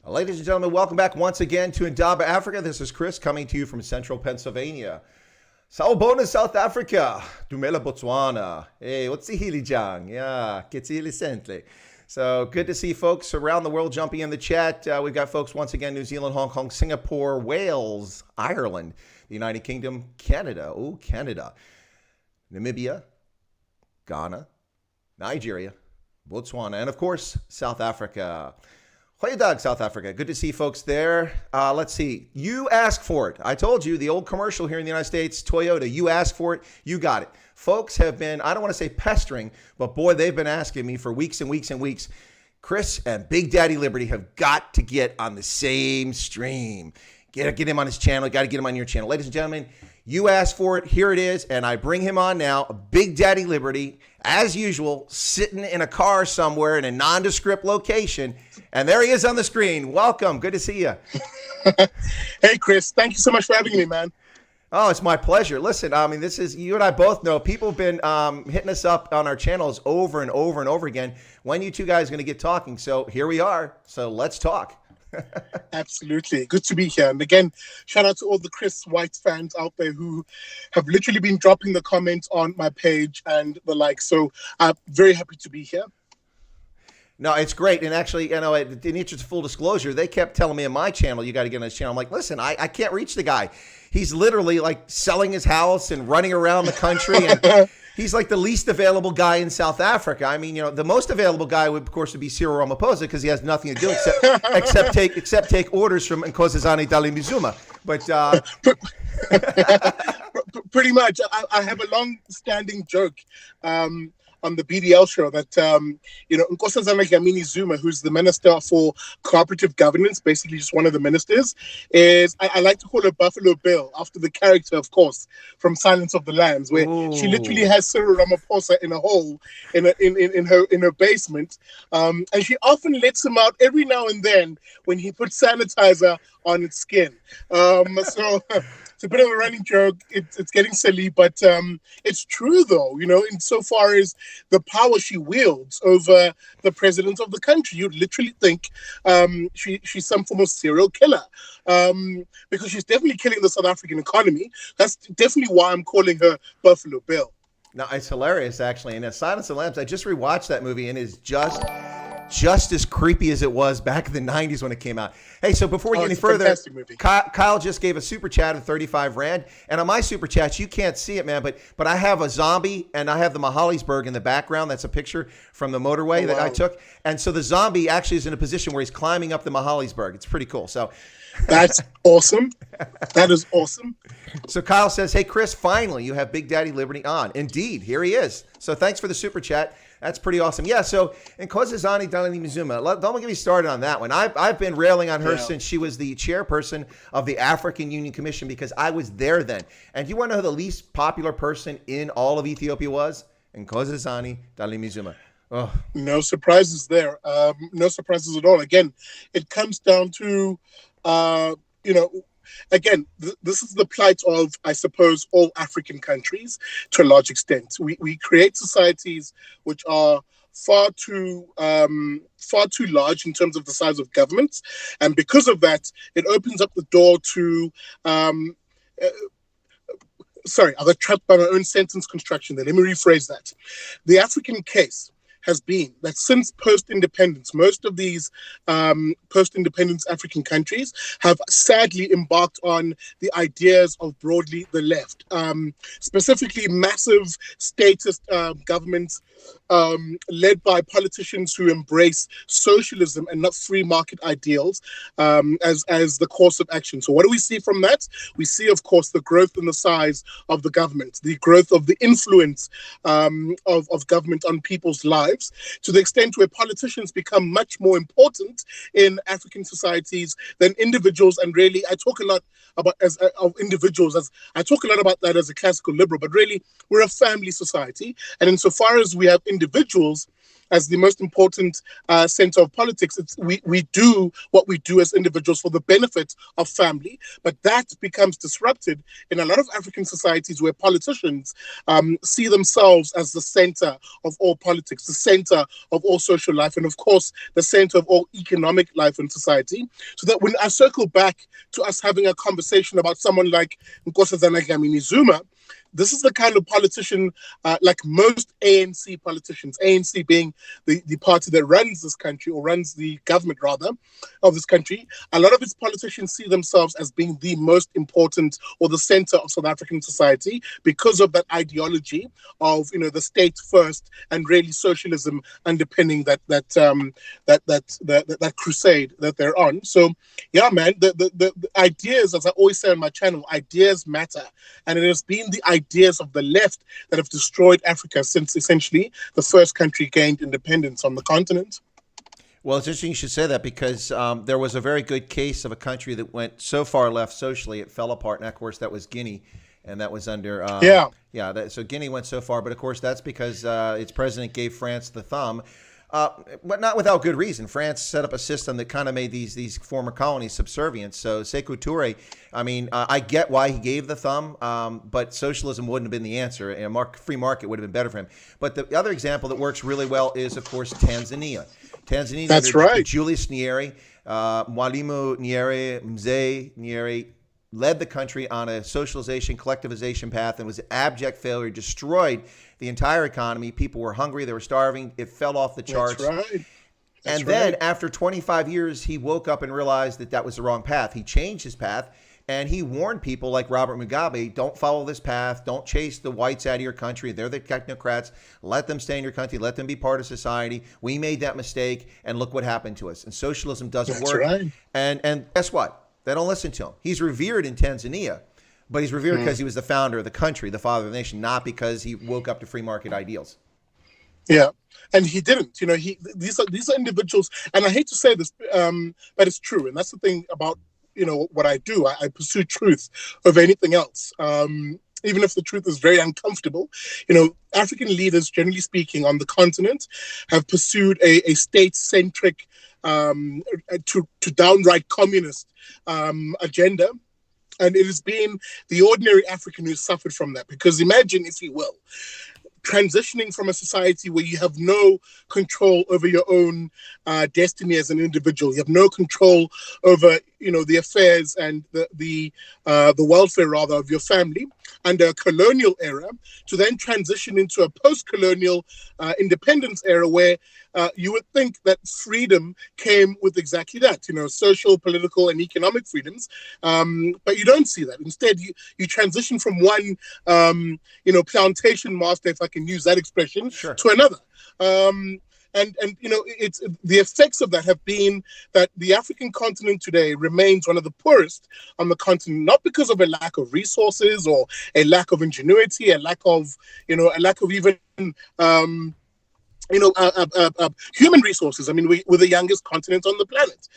Ladies and gentlemen, welcome back once again to Indaba Africa. This is Chris coming to you from central Pennsylvania. Sawubona, South Africa. Dumela, Botswana. Hey, what's Sihle Jang? Yeah, Sihle Sentle. So good to see folks around the world jumping in the chat. We've got folks once again, New Zealand, Hong Kong, Singapore, Wales, Ireland, the United Kingdom, Canada. Oh, Canada. Namibia, Ghana, Nigeria, Botswana, and of course, South Africa. Goeiedag, South Africa. Good to see folks there. Let's see. You asked for it. I told you, the old commercial here in the United States, Toyota, you asked for it, you got it. Folks have been, I don't want to say pestering, but boy, they've been asking me for weeks and weeks and weeks. Chris and Big Daddy Liberty have got to get on the same stream. Get him on his channel. Got to get him on your channel. Ladies and gentlemen, you asked for it. Here it is. And I bring him on now. Big Daddy Liberty, as usual, sitting in a car somewhere in a nondescript location. And there he is on the screen. Welcome. Good to see you. Hey, Chris. Thank you so much for having me, man. Oh, it's my pleasure. Listen, I mean, this is, you and I both know, people have been hitting us up on our channels over and over and over again. When you two guys are going to get talking? So here we are. So let's talk. Absolutely. Good to be here. And again, shout out to all the Chris White fans out there who have literally been dropping the comments on my page and the like. So I'm very happy to be here. No, it's great. And actually, you know, in the interest of full disclosure, they kept telling me on my channel, you got to get on his channel. I'm like, listen, I can't reach the guy. He's literally like selling his house and running around the country. And he's like the least available guy in South Africa. I mean, you know, the most available guy would, of course, would be Cyril Ramaphosa because he has nothing to do except take orders from Nkosazana Dlamini-Zuma. But pretty much, I have a long-standing joke on the BDL show that, Nkosazana Dlamini-Zuma, who's the Minister for Cooperative Governance, basically just one of the ministers, is, I like to call her Buffalo Bill, after the character, of course, from Silence of the Lambs, where she literally has Cyril Ramaphosa in a hole in her basement, and she often lets him out every now and then when he puts sanitizer on its skin. So it's a bit of a running joke. It's getting silly, but it's true, though, you know, insofar as the power she wields over the president of the country. You'd literally think she's some form of serial killer, because she's definitely killing the South African economy. That's definitely why I'm calling her Buffalo Bill. No, it's hilarious, actually. And Silence of the Lambs, I just rewatched that movie and it's just as creepy as it was back in the 90s when it came out. Hey, so before we get any further, Kyle just gave a super chat of 35 Rand. And on my super chats, you can't see it, man, but I have a zombie and I have the Mahalisburg in the background. That's a picture from the motorway that I took. And so the zombie actually is in a position where he's climbing up the Mahalisburg. It's pretty cool. So that's awesome. That is awesome. So Kyle says, hey, Chris, finally you have Big Daddy Liberty on. Indeed, here he is. So thanks for the super chat. That's pretty awesome. Yeah, so Nkosazana Dlamini-Zuma, don't get me started on that one. I've been railing on her since she was the chairperson of the African Union Commission because I was there then. And do you want to know who the least popular person in all of Ethiopia was? Nkosazana Dlamini-Zuma. Oh. No surprises there. No surprises at all. Again, it comes down to, again, this is the plight of, I suppose, all African countries to a large extent. We create societies which are far too large in terms of the size of governments, and because of that, it opens up the door to. Sorry, I got trapped by my own sentence construction there. Let me rephrase that. The African case has been that since post-independence, most of these post-independence African countries have sadly embarked on the ideas of broadly the left, specifically massive statist governments led by politicians who embrace socialism and not free market ideals as the course of action. So what do we see from that? We see, of course, the growth in the size of the government, the growth of the influence of government on people's lives, to the extent where politicians become much more important in African societies than individuals. And really, I talk a lot about of individuals, as I talk a lot about that as a classical liberal, but really we're a family society. And insofar as we have individuals as the most important center of politics. We do what we do as individuals for the benefit of family, but that becomes disrupted in a lot of African societies where politicians see themselves as the center of all politics, the center of all social life, and of course, the center of all economic life in society. So that when I circle back to us having a conversation about someone like Nkosazana Zuma, this is the kind of politician, like most ANC politicians, ANC being the party that runs this country, or runs the government rather, of this country. A lot of its politicians see themselves as being the most important, or the center of South African society, because of that ideology of, the state first, and really socialism underpinning that crusade that they're on. So, yeah, man, the ideas, as I always say on my channel, ideas matter, and it has been the ideas of the left that have destroyed Africa since essentially the first country gained independence on the continent. Well, it's interesting you should say that, because there was a very good case of a country that went so far left socially it fell apart, and of course that was Guinea, and that was under so Guinea went so far, but of course that's because its president gave France the thumb. But not without good reason. France set up a system that kind of made these former colonies subservient. So Sékou Touré, I get why he gave the thumb, but socialism wouldn't have been the answer. Free market would have been better for him. But the other example that works really well is, of course, Tanzania. That's right. Julius Nyerere, Mwalimu Nyerere, Mzee Nyerere led the country on a socialization, collectivization path, and was an abject failure, destroyed the entire economy. People were hungry. They were starving. It fell off the charts. That's right. And then after 25 years, he woke up and realized that was the wrong path. He changed his path, and he warned people like Robert Mugabe, don't follow this path. Don't chase the whites out of your country. They're the technocrats. Let them stay in your country. Let them be part of society. We made that mistake, and look what happened to us. And socialism doesn't work. Right. And guess what? They don't listen to him. He's revered in Tanzania, but he's revered because he was the founder of the country, the father of the nation, not because he woke up to free market ideals. Yeah, and he didn't. These are individuals, and I hate to say this, but it's true, and that's the thing about what I do. I pursue truth over anything else. Even if the truth is very uncomfortable, African leaders, generally speaking, on the continent, have pursued a state-centric, to downright communist agenda. And it has been the ordinary African who suffered from that. Because imagine, if you will, transitioning from a society where you have no control over your own destiny as an individual. You have no control over, the affairs and the welfare, rather, of your family under a colonial era, to then transition into a post-colonial independence era where you would think that freedom came with exactly that, social, political, and economic freedoms. But you don't see that. Instead, you transition from one, plantation master, if I can use that expression, sure, to another. And it's the effects of that have been that the African continent today remains one of the poorest on the continent, not because of a lack of resources or a lack of ingenuity, a lack of even human resources. We're the youngest continent on the planet.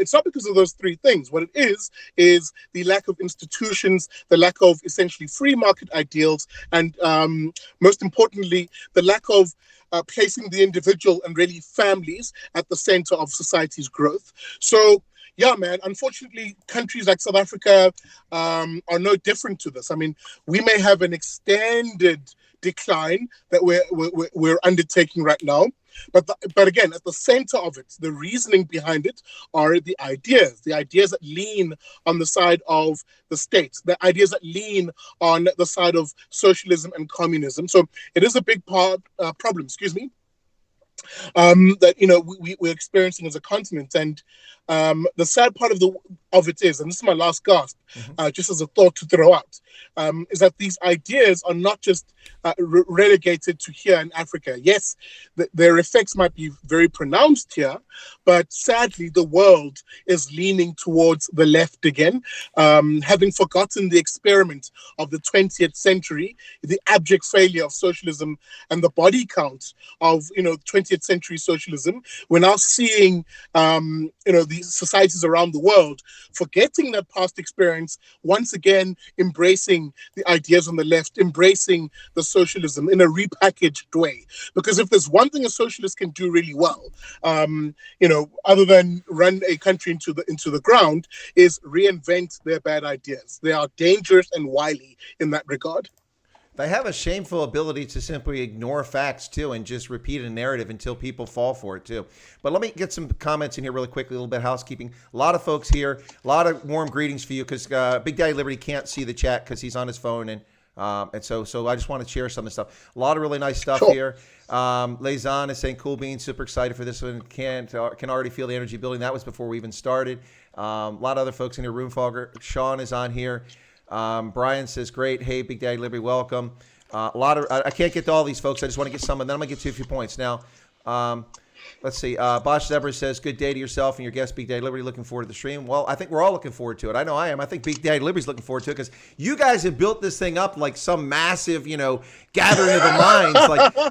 It's not because of those three things. What it is the lack of institutions, the lack of essentially free market ideals, and most importantly, the lack of placing the individual and really families at the center of society's growth. So, yeah, man, unfortunately, countries like South Africa are no different to this. We may have an extended decline that we're undertaking right now. But again, at the center of it, the reasoning behind it are the ideas that lean on the side of the state, the ideas that lean on the side of socialism and communism. So it is a big problem, that we're experiencing as a continent. And the sad part of it is, and this is my last gasp, just as a thought to throw out, is that these ideas are not just relegated to here in Africa. Yes, their effects might be very pronounced here, but sadly the world is leaning towards the left again, having forgotten the experiment of the 20th century, the abject failure of socialism and the body count of 20th century socialism. We're now seeing these societies around the world forgetting that past experience, once again embracing the ideas on the left, embracing the the socialism in a repackaged way. Because if there's one thing a socialist can do really well, other than run a country into the ground, is reinvent their bad ideas. They are dangerous and wily in that regard. They have a shameful ability to simply ignore facts, too, and just repeat a narrative until people fall for it, too. But let me get some comments in here really quickly, a little bit of housekeeping. A lot of folks here, a lot of warm greetings for you, because Big Daddy Liberty can't see the chat because he's on his phone, and so I just want to share some of the stuff. A lot of really nice stuff here. Lazan is saying, cool beans, super excited for this one. Can already feel the energy building. That was before we even started. A lot of other folks in here. Room Fogger. Sean is on here. Brian says, great. Hey, Big Daddy Liberty, welcome. I can't get to all these folks. I just want to get some, and then I'm going to get to a few points. Now, let's see. Bosch Zebra says, good day to yourself and your guest, Big Daddy Liberty. Looking forward to the stream. Well, I think we're all looking forward to it. I know I am. I think Big Daddy Liberty's looking forward to it because you guys have built this thing up like some massive, gathering of the minds.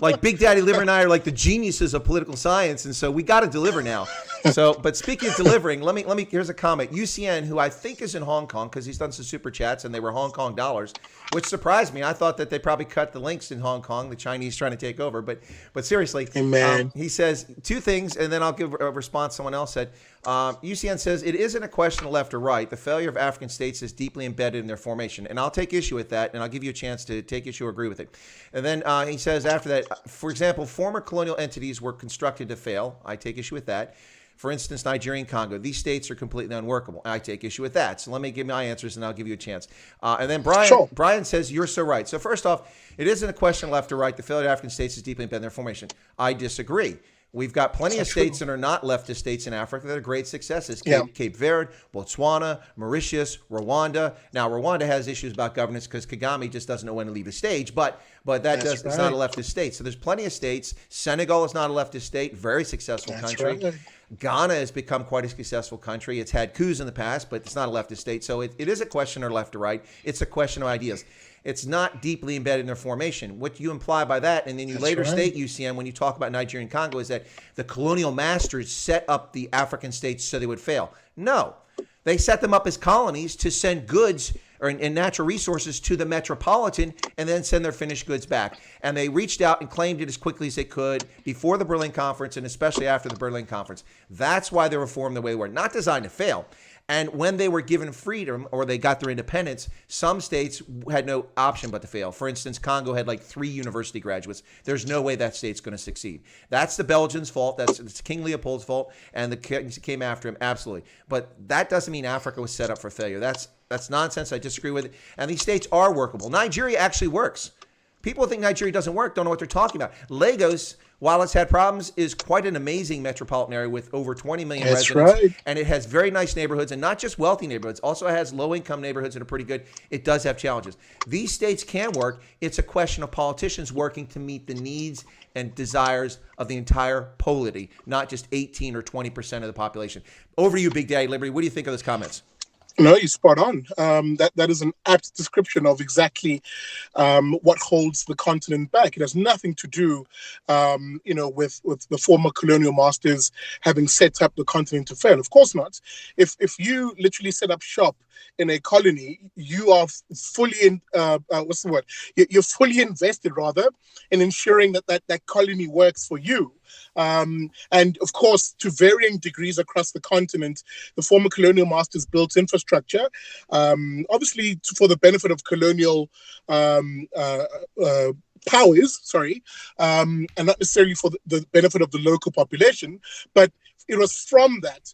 Like Big Daddy Liberty and I are like the geniuses of political science, and so we got to deliver now. So, but speaking of delivering, let me. Here's a comment. UCN, who I think is in Hong Kong, because he's done some super chats and they were Hong Kong dollars, which surprised me. I thought that they probably cut the links in Hong Kong, the Chinese trying to take over. But seriously, he says two things, and then I'll give a response. Someone else said. UCN says it isn't a question of left or right. The failure of African states is deeply embedded in their formation, and I'll take issue with that, and I'll give you a chance to take issue or agree with it. And then he says after that, for example, former colonial entities were constructed to fail. I take issue with that. For instance, Nigeria and Congo. These states are completely unworkable. I take issue with that. So let me give my answers, and I'll give you a chance. And then Brian says, you're so right. So first off, it isn't a question of left or right. The failure of African states is deeply embedded in their formation. I disagree. We've got plenty of states that are not leftist states in Africa that are great successes. Cape Verde, Botswana, Mauritius, Rwanda. Now, Rwanda has issues about governance because Kagame just doesn't know when to leave the stage, but it's not a leftist state. So there's plenty of states. Senegal is not a leftist state, very successful country. Right. Ghana has become quite a successful country. It's had coups in the past, but it's not a leftist state. So it is a question of left or right. It's a question of ideas. It's not deeply embedded in their formation. What you imply by that, and then you state, UCM, when you talk about Nigeria and Congo, is that the colonial masters set up the African states so they would fail. No. They set them up as colonies to send goods and natural resources to the metropolitan and then send their finished goods back. And they reached out and claimed it as quickly as they could before the Berlin Conference and especially after the Berlin Conference. That's why they were formed the way they were. Not designed to fail. And when they were given freedom or they got their independence, some states had no option but to fail. For instance, Congo had like 3 university graduates. There's no way that state's going to succeed. That's the Belgians' fault. It's King Leopold's fault. And the kings came after him, absolutely. But that doesn't mean Africa was set up for failure. That's nonsense. I disagree with it. And these states are workable. Nigeria actually works. People who think Nigeria doesn't work don't know what they're talking about. Lagos, while it's had problems, is quite an amazing metropolitan area with over 20 million residents. Right. And it has very nice neighborhoods, and not just wealthy neighborhoods. Also has low-income neighborhoods that are pretty good. It does have challenges. These states can work. It's a question of politicians working to meet the needs and desires of the entire polity, not just 18 or 20% of the population. Over to you, Big Daddy Liberty. What do you think of those comments? No, you're spot on. That is an apt description of exactly what holds the continent back. It has nothing to do, with the former colonial masters having set up the continent to fail. Of course not. If you literally set up shop in a colony, you are fully You're fully invested, rather, in ensuring that colony works for you. And of course, to varying degrees across the continent, the former colonial masters built infrastructure, obviously for the benefit of colonial powers, and not necessarily for the benefit of the local population, but it was from that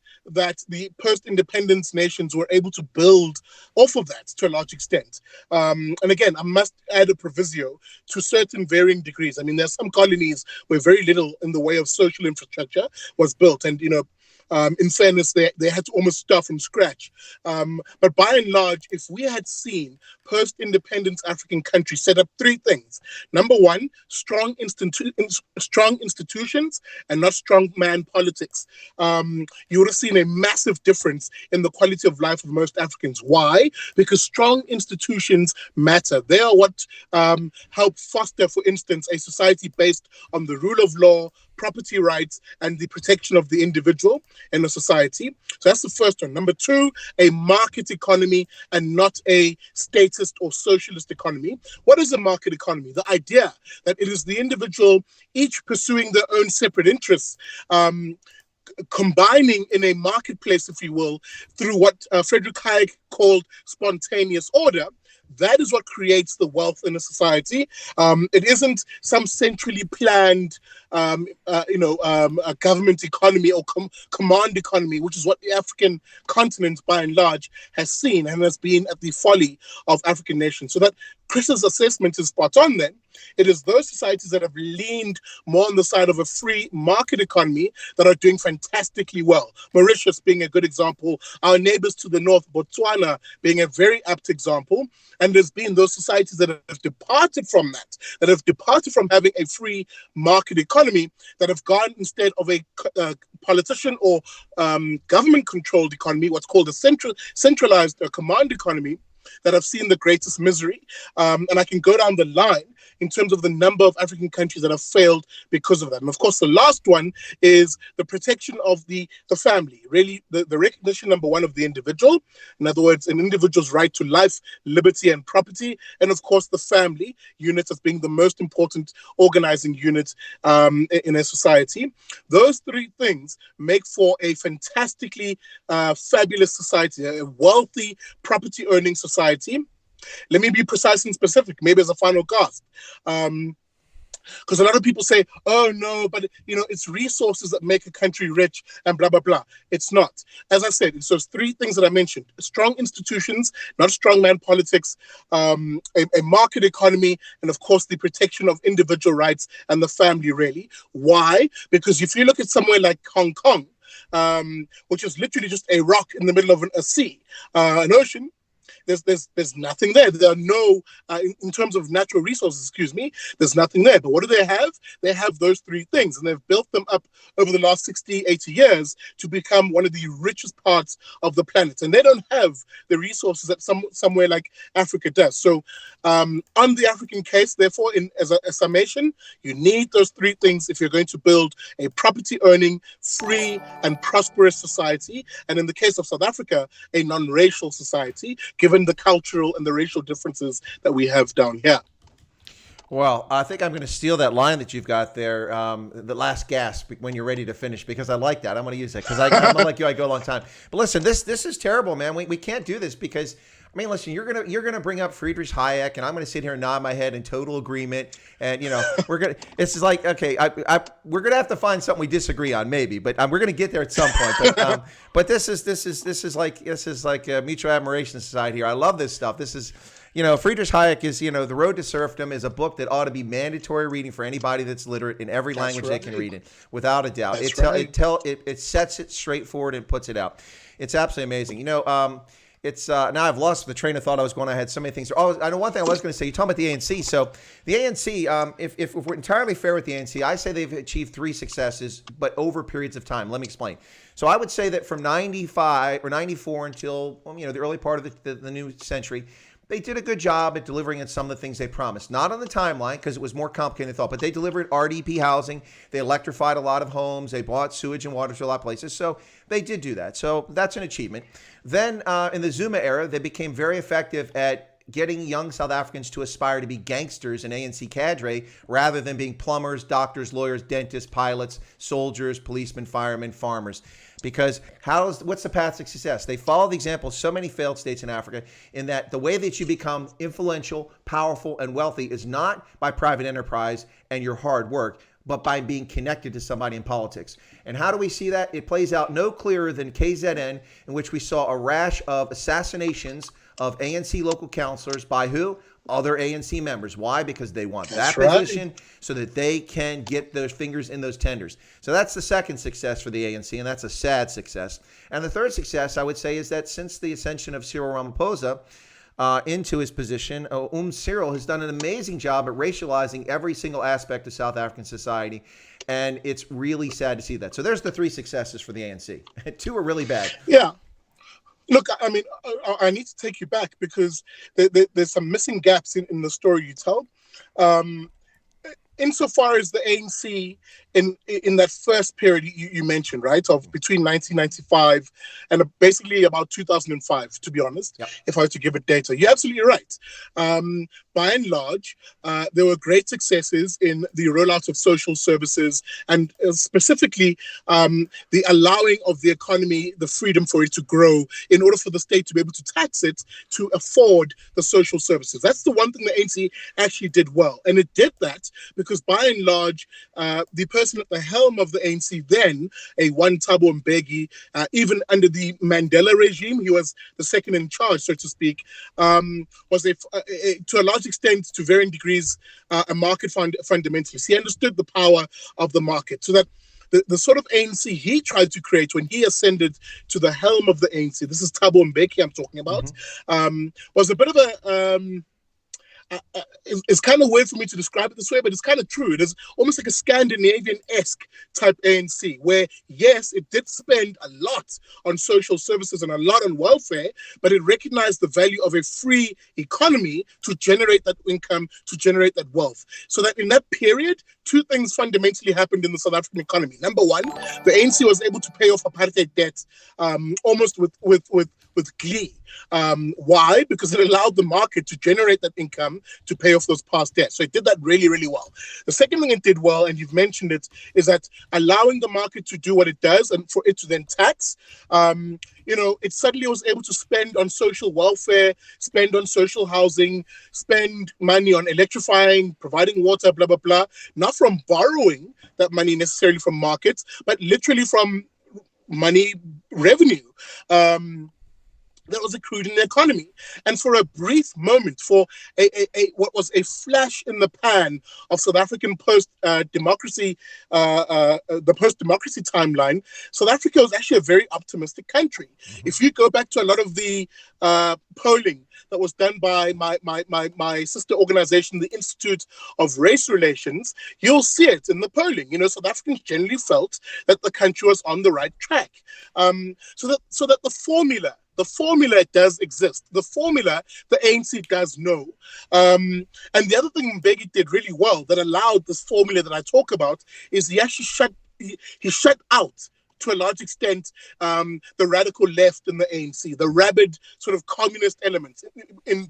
the post-independence nations were able to build off of that to a large extent. And again, I must add a proviso to certain varying degrees. I mean, there's some colonies where very little in the way of social infrastructure was built. And, in fairness, they had to almost start from scratch. But by and large, if we had seen post-independence African countries set up 3 things. Number 1, strong institutions and not strong man politics. You would have seen a massive difference in the quality of life of most Africans. Why? Because strong institutions matter. They are what help foster, for instance, a society based on the rule of law, property rights and the protection of the individual in a society. So that's the first one. Number two, a market economy and not a statist or socialist economy. What is a market economy? The idea that it is the individual, each pursuing their own separate interests, combining in a marketplace, if you will, through what Friedrich Hayek called spontaneous order. That is what creates the wealth in a society. It isn't some centrally planned, a government economy or command economy, which is what the African continent, by and large, has seen and has been at the folly of African nations. So that Chris's assessment is spot on then. It is those societies that have leaned more on the side of a free market economy that are doing fantastically well. Mauritius being a good example, our neighbors to the north, Botswana, being a very apt example. And there's been those societies that have departed from that have departed from having a free market economy, that have gone instead of a politician or government-controlled economy, what's called a centralized command economy, that have seen the greatest misery. And I can go down the line in terms of the number of African countries that have failed because of that. And of course, the last one is the protection of the family, really the recognition, number one, of the individual. In other words, an individual's right to life, liberty, and property. And of course, the family unit as being the most important organizing unit in a society. Those three things make for a fantastically fabulous society, a wealthy, property-earning society. Let me be precise and specific, maybe as a final cast. Because a lot of people say, oh, no, but, it's resources that make a country rich and blah, blah, blah. It's not. As I said, it's those three things that I mentioned. Strong institutions, not strongman politics, a market economy, and, of course, the protection of individual rights and the family, really. Why? Because if you look at somewhere like Hong Kong, which is literally just a rock in the middle of a sea, an ocean, there's nothing there. There are no, in terms of natural resources, there's nothing there. But what do they have? They have those three things, and they've built them up over the last 60, 80 years to become one of the richest parts of the planet. And they don't have the resources that somewhere like Africa does. So on the African case, therefore, as a summation, you need those three things if you're going to build a property-earning, free, and prosperous society. And in the case of South Africa, a non-racial society, given the cultural and the racial differences that we have down here. Well, I think I'm going to steal that line that you've got there, the last gasp when you're ready to finish, because I like that. I'm going to use that because I'm like you. I go a long time. But listen, this is terrible, man. We can't do this because, I mean, listen, you're gonna bring up Friedrich Hayek, and I'm gonna sit here and nod my head in total agreement. And this is like, okay, we're gonna have to find something we disagree on, maybe, but we're gonna get there at some point. But this is like a mutual admiration society here. I love this stuff. This is, Friedrich Hayek is, The Road to Serfdom is a book that ought to be mandatory reading for anybody that's literate in every language they can read it, without a doubt. It sets it straight forward and puts it out. It's absolutely amazing. It's now I've lost the train of thought I was going. I had so many things. Oh, I know one thing I was going to say. You're talking about the ANC. So the ANC, if we're entirely fair with the ANC, I say they've achieved three successes, but over periods of time. Let me explain. So I would say that from 95 or 94 until the early part of the new century, they did a good job at delivering on some of the things they promised. Not on the timeline, because it was more complicated than they thought, but they delivered RDP housing. They electrified a lot of homes. They bought sewage and water to a lot of places. So they did do that. So that's an achievement. Then in the Zuma era, they became very effective at getting young South Africans to aspire to be gangsters in ANC cadre rather than being plumbers, doctors, lawyers, dentists, pilots, soldiers, policemen, firemen, farmers. Because what's the path to success? They follow the example of so many failed states in Africa in that the way that you become influential, powerful, and wealthy is not by private enterprise and your hard work, but by being connected to somebody in politics. And how do we see that? It plays out no clearer than KZN, in which we saw a rash of assassinations of ANC local councilors by who? Other ANC members. Why? Because they want that position so that they can get their fingers in those tenders. So that's the second success for the ANC, and that's a sad success. And the third success, I would say, is that since the ascension of Cyril Ramaphosa into his position, Cyril has done an amazing job at racializing every single aspect of South African society, and it's really sad to see that. So there's the three successes for the ANC. Two are really bad. Yeah. Look, I mean, I need to take you back because there's some missing gaps in the story you tell. insofar as the ANC in that first period you mentioned, right, of between 1995 and basically about 2005, to be honest, Yep. if I were to give it data, you're absolutely right. By and large, there were great successes in the rollout of social services and specifically the allowing of the economy, the freedom for it to grow in order for the state to be able to tax it to afford the social services. That's the one thing the ANC actually did well. And it did that because by and large, the person at the helm of the ANC then, a one Thabo Mbeki, even under the Mandela regime, he was the second in charge, so to speak, was to a large extent, to varying degrees, a market fundamentalist. He understood the power of the market, so that the sort of ANC he tried to create when he ascended to the helm of the ANC, this is Thabo Mbeki I'm talking about, was a bit of a... it's kind of weird for me to describe it this way, but it's kind of true. It is almost like a Scandinavian-esque type ANC, where, yes, it did spend a lot on social services and a lot on welfare, but it recognized the value of a free economy to generate that income, to generate that wealth. So that in that period, two things fundamentally happened in the South African economy. Number one, the ANC was able to pay off apartheid debt almost with glee. Why? Because it allowed the market to generate that income to pay off those past debts. So it did that really, really well. The second thing it did well, and you've mentioned it, is that allowing the market to do what it does and for it to then tax, it suddenly was able to spend on social welfare, spend on social housing, spend money on electrifying, providing water, blah, blah, blah, not from borrowing that money necessarily from markets, but literally from money revenue. That was accrued in the economy. And for a brief moment, for what was a flash in the pan of South African post-democracy, the post-democracy timeline, South Africa was actually a very optimistic country. If you go back to a lot of the polling that was done by my sister organization, the Institute of Race Relations, you'll see it in the polling. South Africans generally felt that the country was on the right track. So that the formula does exist. The formula the ANC does know. And the other thing Mbeki did really well that allowed this formula that I talk about is he actually shut out, to a large extent, the radical left in the ANC, the rabid sort of communist elements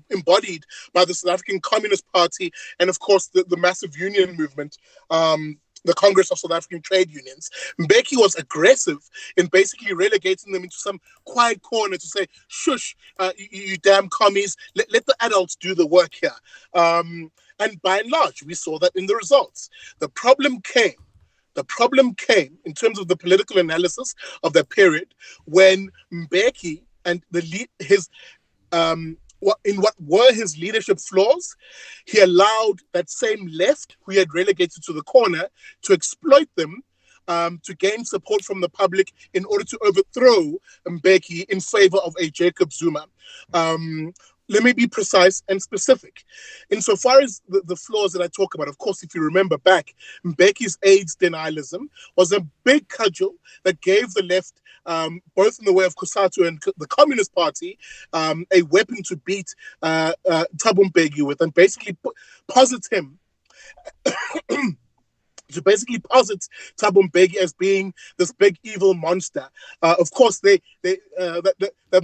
embodied by the South African Communist Party and, of course, the massive union movement, the Congress of South African Trade Unions. Mbeki was aggressive in basically relegating them into some quiet corner to say, shush, you damn commies, let the adults do the work here. And by and large, we saw that in the results. The problem came in terms of the political analysis of that period when Mbeki and what were his leadership flaws, he allowed that same left who he had relegated to the corner to exploit them to gain support from the public in order to overthrow Mbeki in favor of a Jacob Zuma. Let me be precise and specific. Insofar as the flaws that I talk about, of course, if you remember back, Mbeki's AIDS denialism was a big cudgel that gave the left, both in the way of Cosatu and the Communist Party, a weapon to beat Thabo Mbeki with and basically posit him to basically posit Thabo Mbeki as being this big evil monster. Of course, the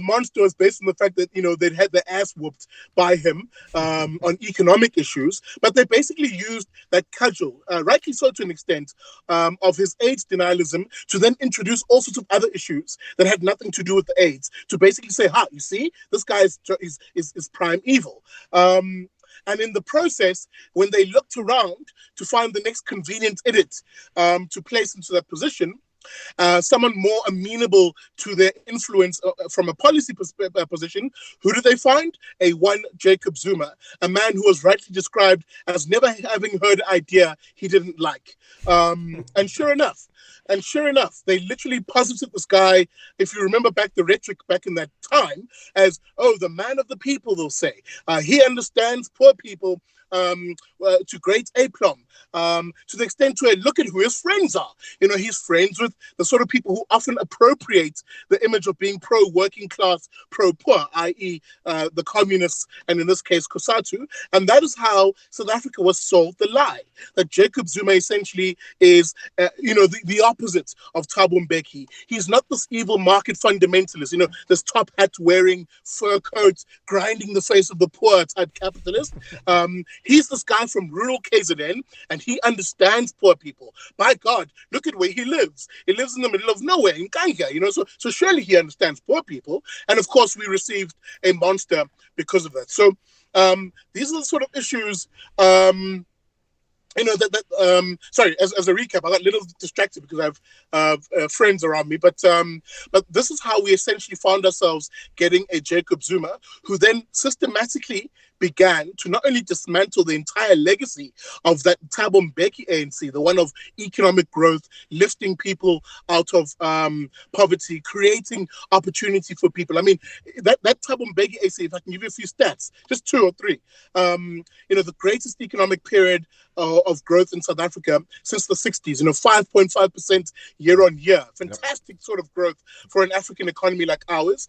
monster was based on the fact that they'd had their ass whooped by him on economic issues, but they basically used that cudgel, rightly so to an extent, of his AIDS denialism to then introduce all sorts of other issues that had nothing to do with the AIDS to basically say, you see, this guy is prime evil. And in the process, when they looked around to find the next convenient idiot to place into that position, someone more amenable to their influence from a policy position, who did they find? A one Jacob Zuma, a man who was rightly described as never having heard an idea he didn't like. And sure enough, they literally posited this guy, if you remember back the rhetoric back in that time, as, the man of the people, they'll say. He understands poor people. to great aplomb, to the extent where look at who his friends are. He's friends with the sort of people who often appropriate the image of being pro-working class, pro-poor, i.e. The communists, and in this case, COSATU. And that is how South Africa was sold the lie, that Jacob Zuma essentially is, the opposite of Thabo Mbeki. He's not this evil market fundamentalist, this top hat wearing, fur coat, grinding the face of the poor type capitalist. He's this guy from rural KZN, and he understands poor people. By God, look at where he lives. He lives in the middle of nowhere in Kanga, so surely he understands poor people. And of course, we received a monster because of that. So these are the sort of issues. Sorry, as a recap, I got a little distracted because I have friends around me, but this is how we essentially found ourselves getting a Jacob Zuma, who then systematically began to not only dismantle the entire legacy of that Thabo Mbeki ANC, the one of economic growth, lifting people out of poverty, creating opportunity for people. I mean, that Thabo Mbeki ANC, if I can give you a few stats, just 2 or 3, the greatest economic period of growth in South Africa since the 60s, 5.5% year on year. Fantastic sort of growth for an African economy like ours.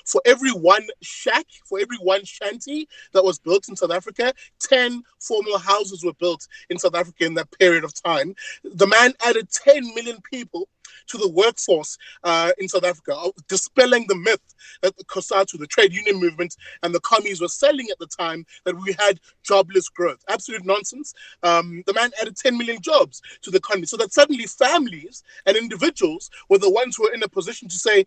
For every one shack, for every one shanty that was built in South Africa, 10 formal houses were built in South Africa in that period of time. The man added 10 million people to the workforce in South Africa, dispelling the myth that the COSATU, the trade union movement, and the commies were selling at the time, that we had jobless growth. Absolute nonsense. The man added 10 million jobs to the economy, so that suddenly families and individuals were the ones who were in a position to say,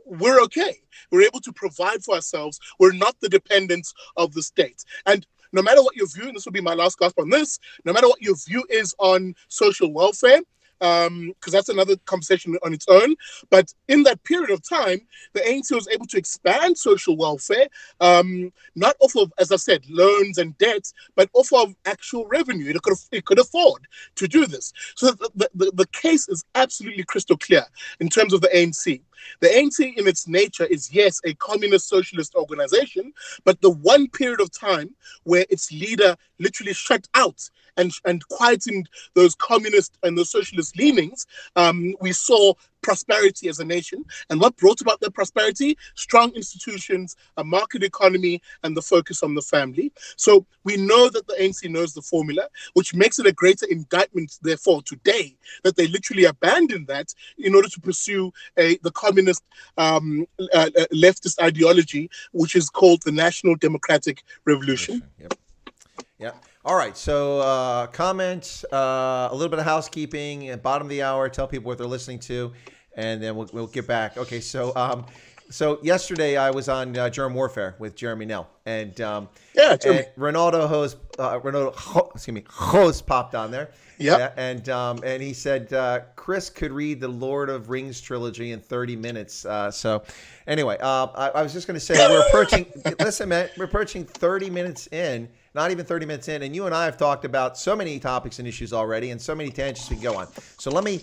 we're okay. We're able to provide for ourselves. We're not the dependents of the state. And no matter what your view, and this will be my last gasp on this, no matter what your view is on social welfare, because that's another conversation on its own. But in that period of time, the ANC was able to expand social welfare, not off of, as I said, loans and debts, but off of actual revenue. It could afford to do this. So the case is absolutely crystal clear in terms of the ANC. The ANC in its nature is, yes, a communist socialist organization, but the one period of time where its leader literally shut out and quietened those communist and those socialist leanings, we saw prosperity as a nation. And what brought about that prosperity? Strong institutions, a market economy, and the focus on the family. So we know that the ANC knows the formula, which makes it a greater indictment, therefore, today, that they literally abandoned that in order to pursue the communist leftist ideology, which is called the National Democratic Revolution. Yep. Yeah. All right. So comments, a little bit of housekeeping at bottom of the hour. Tell people what they're listening to, and then we'll get back. Okay. So yesterday I was on Germ Warfare with Jeremy Nell, and and Ronaldo host popped on there. Yeah. And he said Chris could read the Lord of Rings trilogy in 30 minutes. So anyway, I was just going to say we're approaching. Listen, man, we're approaching 30 minutes in. Not even 30 minutes in, and you and I have talked about so many topics and issues already, and so many tangents we can go on. So let me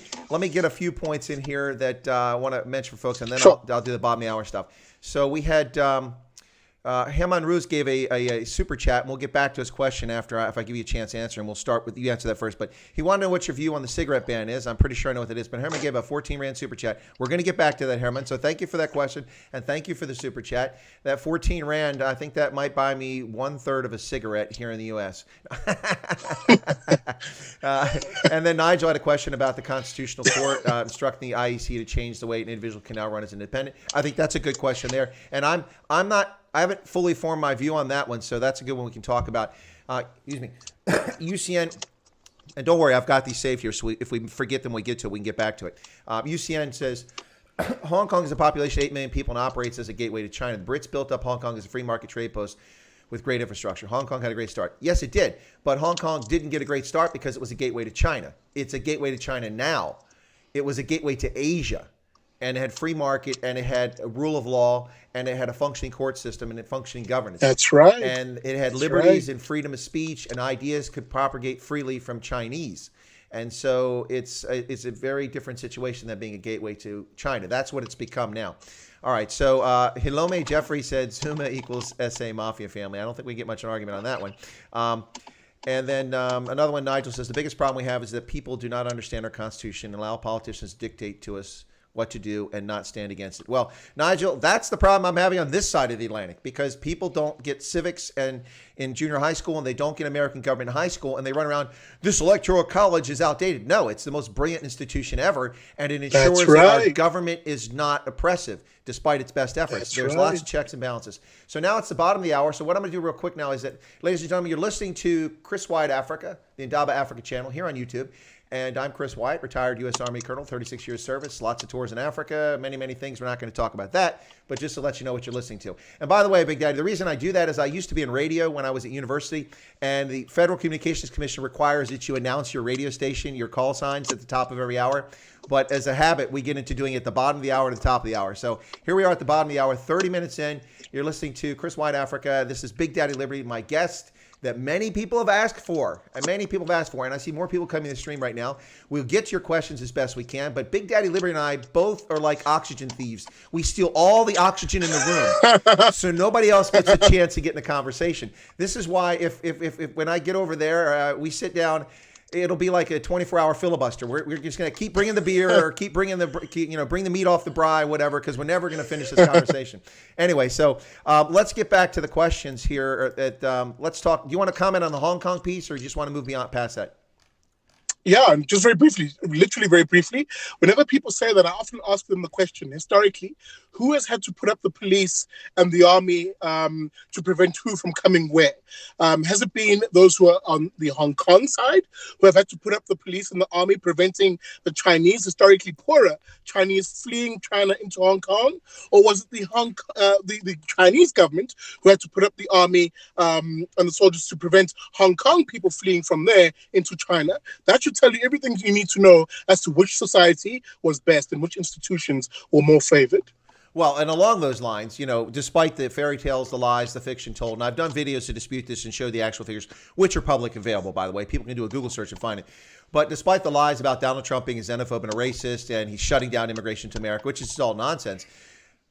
get a few points in here that I want to mention for folks, and then sure. I'll do the bottom of the hour stuff. So we had Herman Ruse gave a super chat, and we'll get back to his question after if I give you a chance to answer, and we'll start with you answer that first. But he wanted to know what your view on the cigarette ban is. I'm pretty sure I know what it is, but Herman gave a 14 Rand super chat. We're going to get back to that, Herman. So thank you for that question, and thank you for the super chat. That 14 Rand, I think that might buy me 1/3 of a cigarette here in the U.S. And then Nigel had a question about the Constitutional Court instructing the IEC to change the way an individual can now run as independent. I think that's a good question there, and I haven't fully formed my view on that one, so that's a good one we can talk about. UCN, and don't worry, I've got these saved here, so if we forget them, we get to it, we can get back to it. UCN says, Hong Kong is a population of 8 million people and operates as a gateway to China. The Brits built up Hong Kong as a free market trade post with great infrastructure. Hong Kong had a great start. Yes, it did, but Hong Kong didn't get a great start because it was a gateway to China. It's a gateway to China now. It was a gateway to Asia. And it had free market, and it had a rule of law, and it had a functioning court system, and a functioning governance. That's right. And it had liberties and freedom of speech, and ideas could propagate freely from Chinese. And so it's a very different situation than being a gateway to China. That's what it's become now. All right, so Hilome Jeffrey said Zuma equals SA Mafia family. I don't think we get much of an argument on that one. And then another one, Nigel says, the biggest problem we have is that people do not understand our Constitution and allow politicians to dictate to us what to do and not stand against it. Well, Nigel, that's the problem I'm having on this side of the Atlantic, because people don't get civics and in junior high school, and they don't get American government in high school, and they run around, this electoral college is outdated. No, it's the most brilliant institution ever, and it ensures that our government is not oppressive despite its best efforts. There's lots of checks and balances. So now it's the bottom of the hour. So what I'm going to do real quick now is that, ladies and gentlemen, you're listening to Chris Wyatt Africa, the Indaba Africa channel here on YouTube. And I'm Chris Wyatt, retired U.S. Army Colonel, 36 years service, lots of tours in Africa, many, many things. We're not going to talk about that, but just to let you know what you're listening to. And by the way, Big Daddy, the reason I do that is I used to be in radio when I was at university, and the Federal Communications Commission requires that you announce your radio station, your call signs at the top of every hour. But as a habit, we get into doing it at the bottom of the hour and the top of the hour. So here we are at the bottom of the hour, 30 minutes in. You're listening to Chris Wyatt Africa. This is Big Daddy Liberty, my guest that many people have asked for, and I see more people coming to the stream right now. We'll get to your questions as best we can, but Big Daddy Liberty and I both are like oxygen thieves. We steal all the oxygen in the room, so nobody else gets a chance to get in the conversation. This is why if when I get over there, we sit down, it'll be like a 24-hour filibuster. We're just going to keep bringing the beer or keep bringing bring the meat off the braai, whatever, because we're never going to finish this conversation. Anyway, so let's get back to the questions here. Let's talk. Do you want to comment on the Hong Kong piece, or you just want to move beyond past that? Yeah, and just very briefly, literally very briefly, whenever people say that, I often ask them the question, historically, who has had to put up the police and the army to prevent who from coming where? Has it been those who are on the Hong Kong side who have had to put up the police and the army preventing the Chinese, historically poorer Chinese, fleeing China into Hong Kong? Or was it the Chinese government who had to put up the army and the soldiers to prevent Hong Kong people fleeing from there into China? That should tell you everything you need to know as to which society was best and which institutions were more favored. Well, and along those lines, despite the fairy tales, the lies, the fiction told, and I've done videos to dispute this and show the actual figures, which are public available, by the way. People can do a Google search and find it. But despite the lies about Donald Trump being a xenophobe and a racist and he's shutting down immigration to America, which is all nonsense,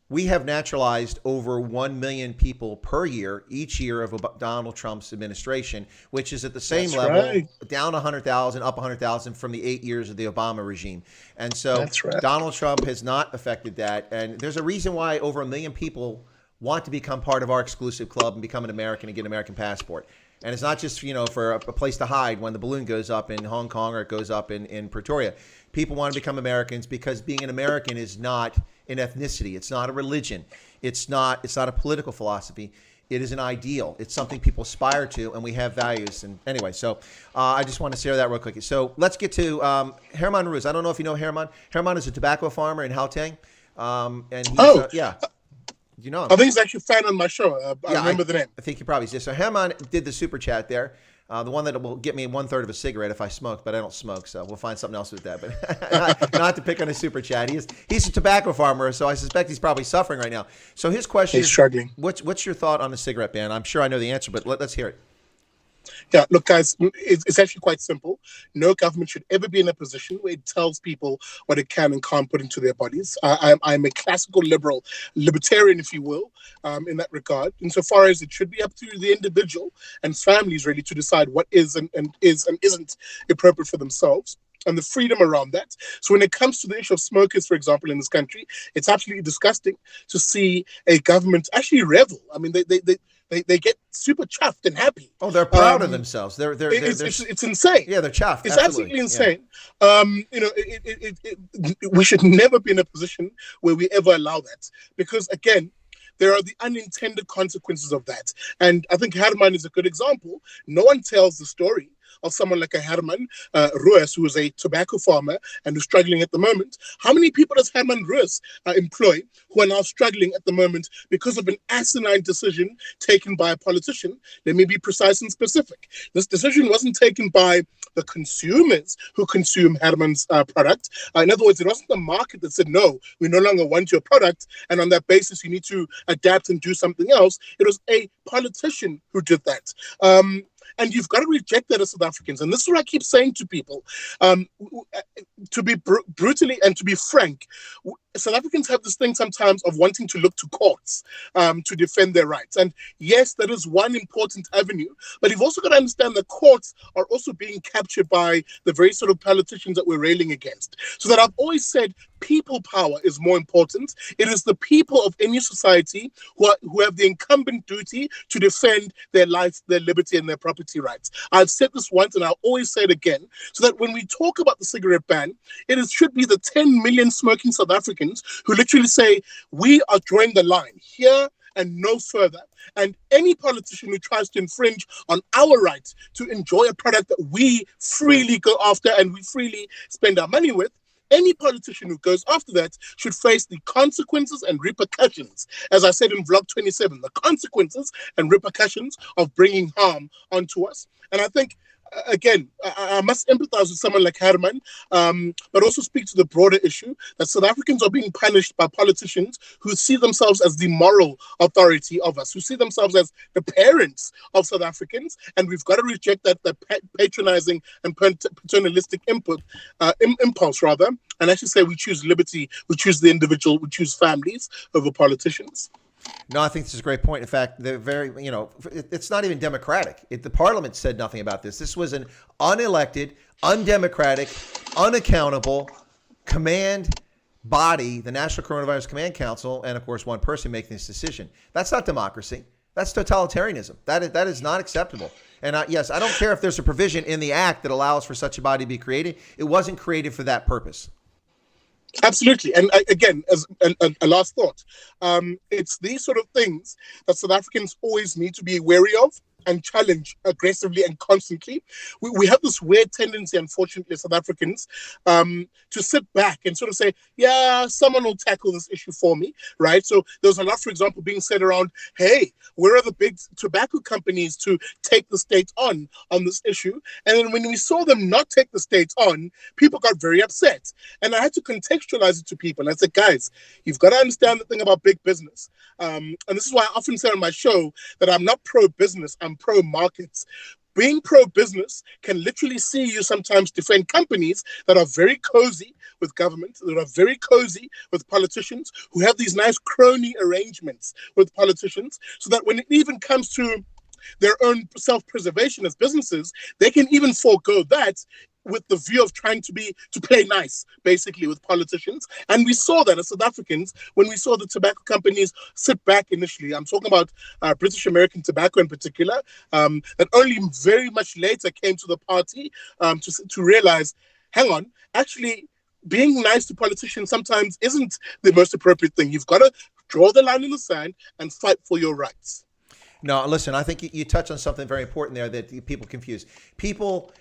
we have naturalized over 1 million people per year, each year of Donald Trump's administration, which is at the same level, down 100,000, up 100,000 from the 8 years of the Obama regime. And so Donald Trump has not affected that. And there's a reason why over 1 million people want to become part of our exclusive club and become an American and get an American passport. And it's not just, for a place to hide when the balloon goes up in Hong Kong or it goes up in Pretoria. People want to become Americans because being an American is not an ethnicity. It's not a religion. It's not a political philosophy. It is an ideal. It's something people aspire to, and we have values. And anyway, so I just want to share that real quick. So let's get to Herman Ruz. I don't know if you know Herman. Herman is a tobacco farmer in Gauteng. And he's, yeah. You know him. I think he's actually a fan on my show. I remember the name. I think he probably is. So Herman did the super chat there. The one that will get me 1/3 of a cigarette if I smoke, but I don't smoke, so we'll find something else with that. But not to pick on his super chat. He's a tobacco farmer, so I suspect he's probably suffering right now. So his question is, struggling. What's your thought on the cigarette ban? I'm sure I know the answer, but let's hear it. Yeah, look, guys, it's actually quite simple. No government should ever be in a position where it tells people what it can and can't put into their bodies. I'm a classical libertarian, if you will, in that regard. Insofar as it should be up to the individual and families really to decide what is and isn't appropriate for themselves, and the freedom around that. So when it comes to the issue of smokers, for example, in this country, it's absolutely disgusting to see a government actually revel. I mean, they get super chuffed and happy. Oh, they're proud of themselves. It's insane. Yeah, they're chuffed. It's absolutely insane. Yeah. We should never be in a position where we ever allow that, because again, there are the unintended consequences of that. And I think Herman is a good example. No one tells the story of someone like a Herman Ruiz, who is a tobacco farmer and who's struggling at the moment. How many people does Herman Ruiz employ who are now struggling at the moment because of an asinine decision taken by a politician? Let me be precise and specific. This decision wasn't taken by the consumers who consume Herman's product. In other words, it wasn't the market that said, no, we no longer want your product, and on that basis, you need to adapt and do something else. It was a politician who did that. And you've got to reject that as South Africans. And this is what I keep saying to people. To be brutally and to be frank, South Africans have this thing sometimes of wanting to look to courts to defend their rights. And yes, that is one important avenue. But you've also got to understand the courts are also being captured by the very sort of politicians that we're railing against. So that I've always said people power is more important. It is the people of any society who have the incumbent duty to defend their life, their liberty, and their property rights. I've said this once and I'll always say it again, so that when we talk about the cigarette ban, should be the 10 million smoking South Africans who literally say, we are drawing the line here and no further. And any politician who tries to infringe on our right to enjoy a product that we freely go after and we freely spend our money with, any politician who goes after that should face the consequences and repercussions. As I said in Vlog 27, the consequences and repercussions of bringing harm onto us. And I think, again, I must empathize with someone like Herman, but also speak to the broader issue that South Africans are being punished by politicians who see themselves as the moral authority of us, who see themselves as the parents of South Africans, and we've got to reject that patronizing and paternalistic impulse, and actually say we choose liberty, we choose the individual, we choose families over politicians. No, I think this is a great point. In fact, they're very, it's not even democratic. The parliament said nothing about this. This was an unelected, undemocratic, unaccountable command body, the National Coronavirus Command Council, and of course, one person making this decision. That's not democracy. That's totalitarianism. That is not acceptable. And yes, I don't care if there's a provision in the act that allows for such a body to be created. It wasn't created for that purpose. Absolutely. And again, as a last thought, it's these sort of things that South Africans always need to be wary of and challenge aggressively and constantly. We have this weird tendency, unfortunately, as South Africans, to sit back and sort of say, yeah, someone will tackle this issue for me, right? So there's a lot, for example, being said around, hey, where are the big tobacco companies to take the state on this issue? And then when we saw them not take the state on, people got very upset. And I had to contextualize it to people. And I said, guys, you've got to understand the thing about big business. And this is why I often say on my show that I'm not pro-business, I'm pro-markets. Being pro-business can literally see you sometimes defend companies that are very cozy with government, that are very cozy with politicians, who have these nice crony arrangements with politicians, so that when it even comes to their own self-preservation as businesses, they can even forego that with the view of trying to play nice, basically, with politicians. And we saw that as South Africans when we saw the tobacco companies sit back initially. I'm talking about British American Tobacco in particular, that only very much later came to the party to realize, hang on, actually, being nice to politicians sometimes isn't the most appropriate thing. You've got to draw the line in the sand and fight for your rights. No, listen, I think you touch on something very important there that people confuse. People,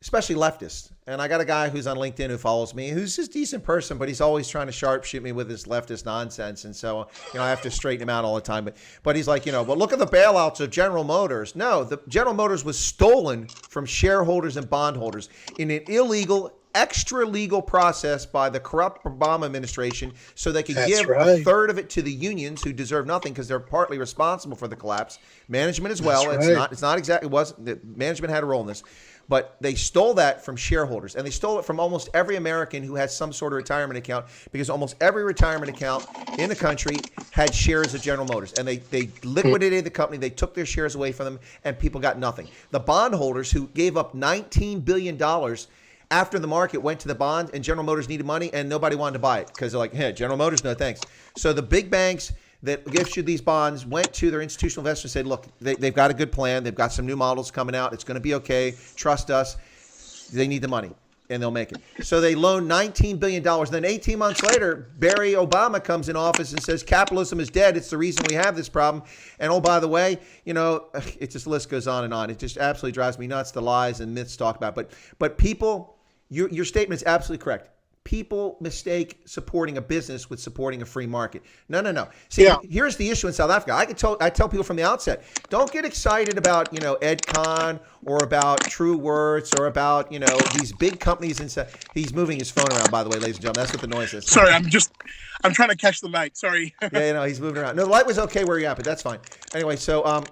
especially leftists, and I got a guy who's on LinkedIn who follows me, who's just a decent person, but he's always trying to sharpshoot me with his leftist nonsense, and so I have to straighten him out all the time. But he's like, well, look at the bailouts of General Motors. No, the General Motors was stolen from shareholders and bondholders in an illegal, extra legal process by the corrupt Obama administration, so they could give a third of it to the unions who deserve nothing because they're partly responsible for the collapse. Management as well. It's not exactly. It wasn't. The management had a role in this. But they stole that from shareholders, and they stole it from almost every American who has some sort of retirement account, because almost every retirement account in the country had shares of General Motors, and they liquidated the company. They took their shares away from them, and people got nothing. The bondholders who gave up $19 billion after the market went to the bond, and General Motors needed money, and nobody wanted to buy it because they're like, hey, General Motors, no thanks. So the big banks that issued these bonds went to their institutional investors and said, look, they've got a good plan. They've got some new models coming out. It's going to be okay. Trust us. They need the money, and they'll make it. So they loaned $19 billion. Then 18 months later, Barry Obama comes in office and says, capitalism is dead. It's the reason we have this problem. And, oh, by the way, it just, the list goes on and on. It just absolutely drives me nuts, the lies and myths talked about. But people, your statement is absolutely correct. People mistake supporting a business with supporting a free market. No. See, Here's the issue in South Africa. I tell people from the outset, don't get excited about, EdCon or about True Words or about, these big companies. He's moving his phone around, by the way, ladies and gentlemen. That's what the noise is. Sorry, I'm trying to catch the light. Sorry. Yeah, he's moving around. No, the light was okay where you're at, but that's fine. Anyway, so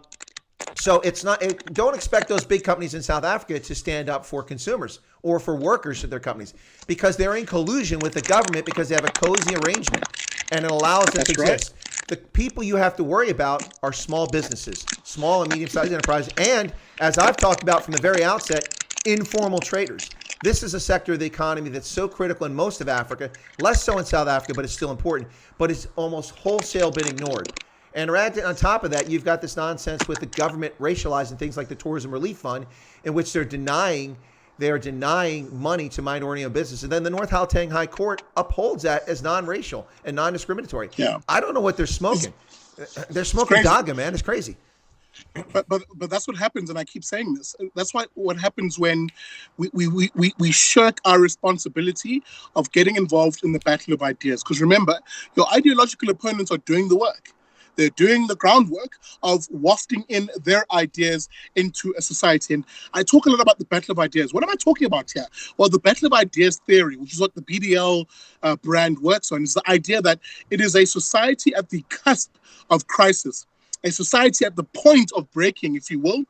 So it's not. Don't expect those big companies in South Africa to stand up for consumers or for workers at their companies, because they're in collusion with the government, because they have a cozy arrangement and it allows them to exist. The people you have to worry about are small businesses, small and medium-sized enterprises, and as I've talked about from the very outset, informal traders. This is a sector of the economy that's so critical in most of Africa, less so in South Africa, but it's still important, but it's almost wholesale been ignored. And right on top of that, you've got this nonsense with the government racializing things like the Tourism Relief Fund, in which they're denying money to minority-owned business. And then the North Gauteng High Court upholds that as non-racial and non-discriminatory. Yeah. I don't know what they're smoking. They're smoking Gaga, man. It's crazy. But that's what happens, and I keep saying this. That's what happens when we shirk our responsibility of getting involved in the battle of ideas. Because remember, your ideological opponents are doing the work. They're doing the groundwork of wafting in their ideas into a society. And I talk a lot about the battle of ideas. What am I talking about here? Well, the battle of ideas theory, which is what the BDL brand works on, is the idea that it is a society at the cusp of crisis, a society at the point of breaking, if you will.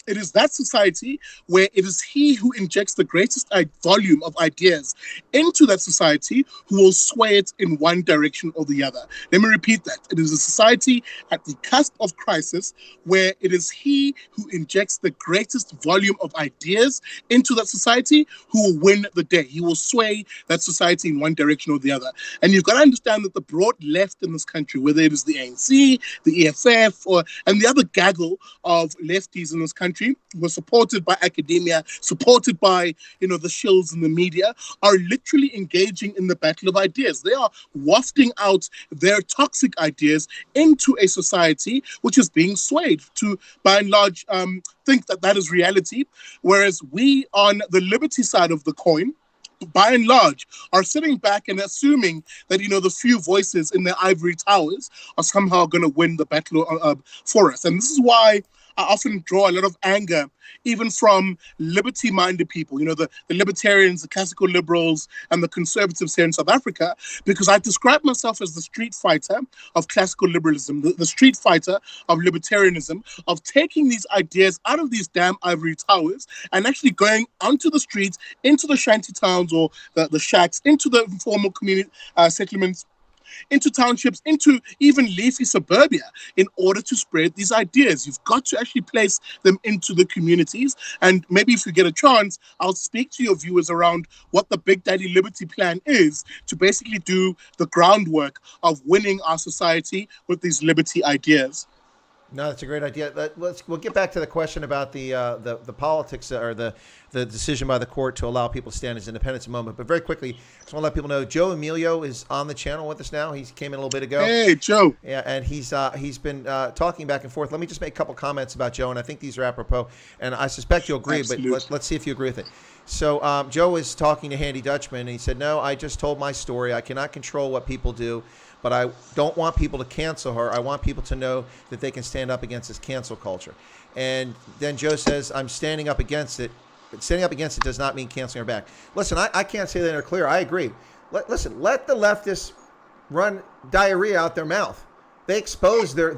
It is that society where it is he who injects the greatest volume of ideas into that society who will sway it in one direction or the other. Let me repeat that. It is a society at the cusp of crisis where it is he who injects the greatest volume of ideas into that society who will win the day. He will sway that society in one direction or the other. And you've got to understand that the broad left in this country, whether it is the ANC, the EFF, and the other gaggle of lefties in this country, were supported by academia, supported by the shills in the media, are literally engaging in the battle of ideas. They are wafting out their toxic ideas into a society which is being swayed to, by and large, think that is reality, whereas we on the liberty side of the coin, by and large, are sitting back and assuming that, the few voices in their ivory towers are somehow going to win the battle for us. And this is why I often draw a lot of anger, even from liberty-minded people, the libertarians, the classical liberals, and the conservatives here in South Africa, because I describe myself as the street fighter of classical liberalism, the street fighter of libertarianism, of taking these ideas out of these damn ivory towers and actually going onto the streets, into the shanty towns or the shacks, into the informal community settlements, into townships, into even leafy suburbia, in order to spread these ideas. You've got to actually place them into the communities. And maybe if you get a chance, I'll speak to your viewers around what the Big Daddy Liberty plan is to basically do the groundwork of winning our society with these liberty ideas. No, that's a great idea. We'll get back to the question about the politics or the decision by the court to allow people to stand as independents in a moment. But very quickly, just want to let people know Joe Emilio is on the channel with us now. He came in a little bit ago. Hey, Joe. Yeah, and he's been talking back and forth. Let me just make a couple comments about Joe, and I think these are apropos. And I suspect you'll agree, Absolutely. but let's see if you agree with it. So Joe was talking to Handy Dutchman, and he said, "No, I just told my story. I cannot control what people do. But I don't want people to cancel her. I want people to know that they can stand up against this cancel culture." And then Joe says, "I'm standing up against it. But standing up against it does not mean canceling her back." Listen, I can't say that in clear. I agree. Let the leftists run diarrhea out their mouth. They expose their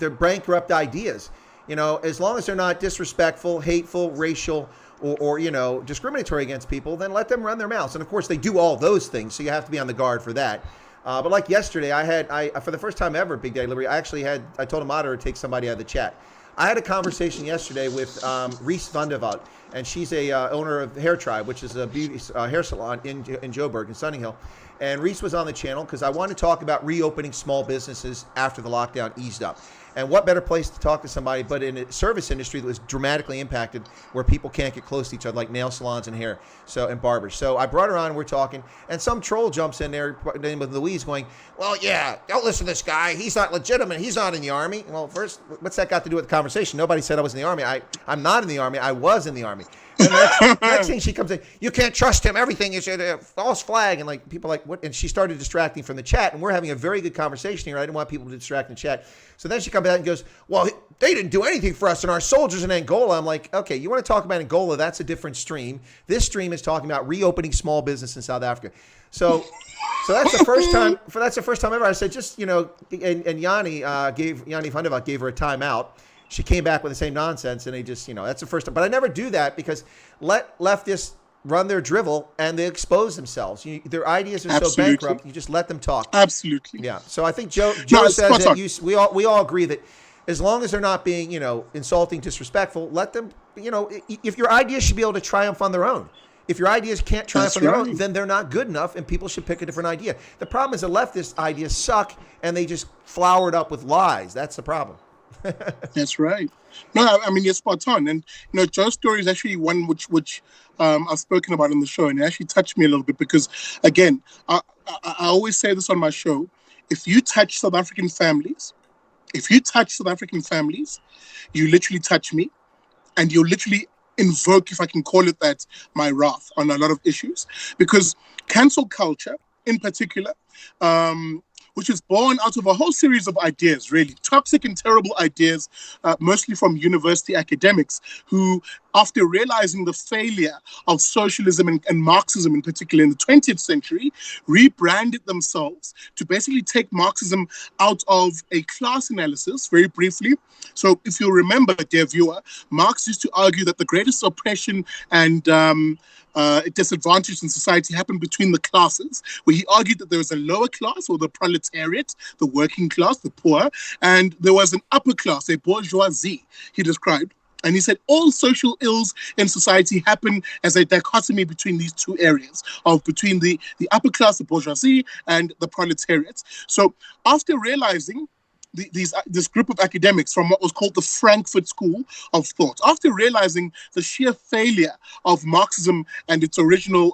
bankrupt ideas. As long as they're not disrespectful, hateful, racial, or discriminatory against people, then let them run their mouths. And of course, they do all those things, so you have to be on the guard for that. But like yesterday, I for the first time ever, Big Daddy Liberty, I told a moderator to take somebody out of the chat. I had a conversation yesterday with Reese Vanderveld, and she's a owner of Hair Tribe, which is a beauty hair salon in Joburg, in Sunny Hill. And Reese was on the channel because I wanted to talk about reopening small businesses after the lockdown eased up. And what better place to talk to somebody but in a service industry that was dramatically impacted, where people can't get close to each other, like nail salons and hair, and barbers. So I brought her on, we're talking, and some troll jumps in there, named with Louise, going, "Well, yeah, don't listen to this guy. He's not legitimate. He's not in the Army." Well, first, what's that got to do with the conversation? Nobody said I was in the Army. I'm not in the Army. I was in the Army. And the next thing she comes in, "You can't trust him. Everything is a false flag." And people what? And she started distracting from the chat. And we're having a very good conversation here. I didn't want people to distract in the chat. So then she comes out and goes, "Well, they didn't do anything for us and our soldiers in Angola." I'm like, okay, you want to talk about Angola? That's a different stream. This stream is talking about reopening small business in South Africa. So that's the first time. That's the first time ever. I said, and Yanni Vanderveld gave her a timeout. she came back with the same nonsense, and they just, that's the first time. But I never do that because let leftists run their drivel and they expose themselves. Their ideas are so bankrupt, you just let them talk. Absolutely. Yeah. So I think Joe says that we all agree that as long as they're not being, insulting, disrespectful, let them, if your ideas should be able to triumph on their own. If your ideas can't triumph on their own, then they're not good enough and people should pick a different idea. The problem is the leftist ideas suck and they just flower it up with lies. That's the problem. That's right. No, I mean, you're spot on. And, Joe's story is actually one which I've spoken about on the show, and it actually touched me a little bit because, again, I always say this on my show. If you touch South African families, you literally touch me, and you'll literally invoke, if I can call it that, my wrath on a lot of issues. Because cancel culture, in particular, which is born out of a whole series of ideas, really toxic and terrible ideas, mostly from university academics who, after realizing the failure of socialism and Marxism in particular in the 20th century, rebranded themselves to basically take Marxism out of a class analysis, very briefly. So if you remember, dear viewer, Marx used to argue that the greatest oppression and disadvantage in society happened between the classes, where he argued that there was a lower class, or the proletariat, the working class, the poor, and there was an upper class, a bourgeoisie, he described. And he said all social ills in society happen as a dichotomy between these two areas, between the upper class, the bourgeoisie, and the proletariat. So after realizing this group of academics from what was called the Frankfurt School of Thought, after realizing the sheer failure of Marxism and its original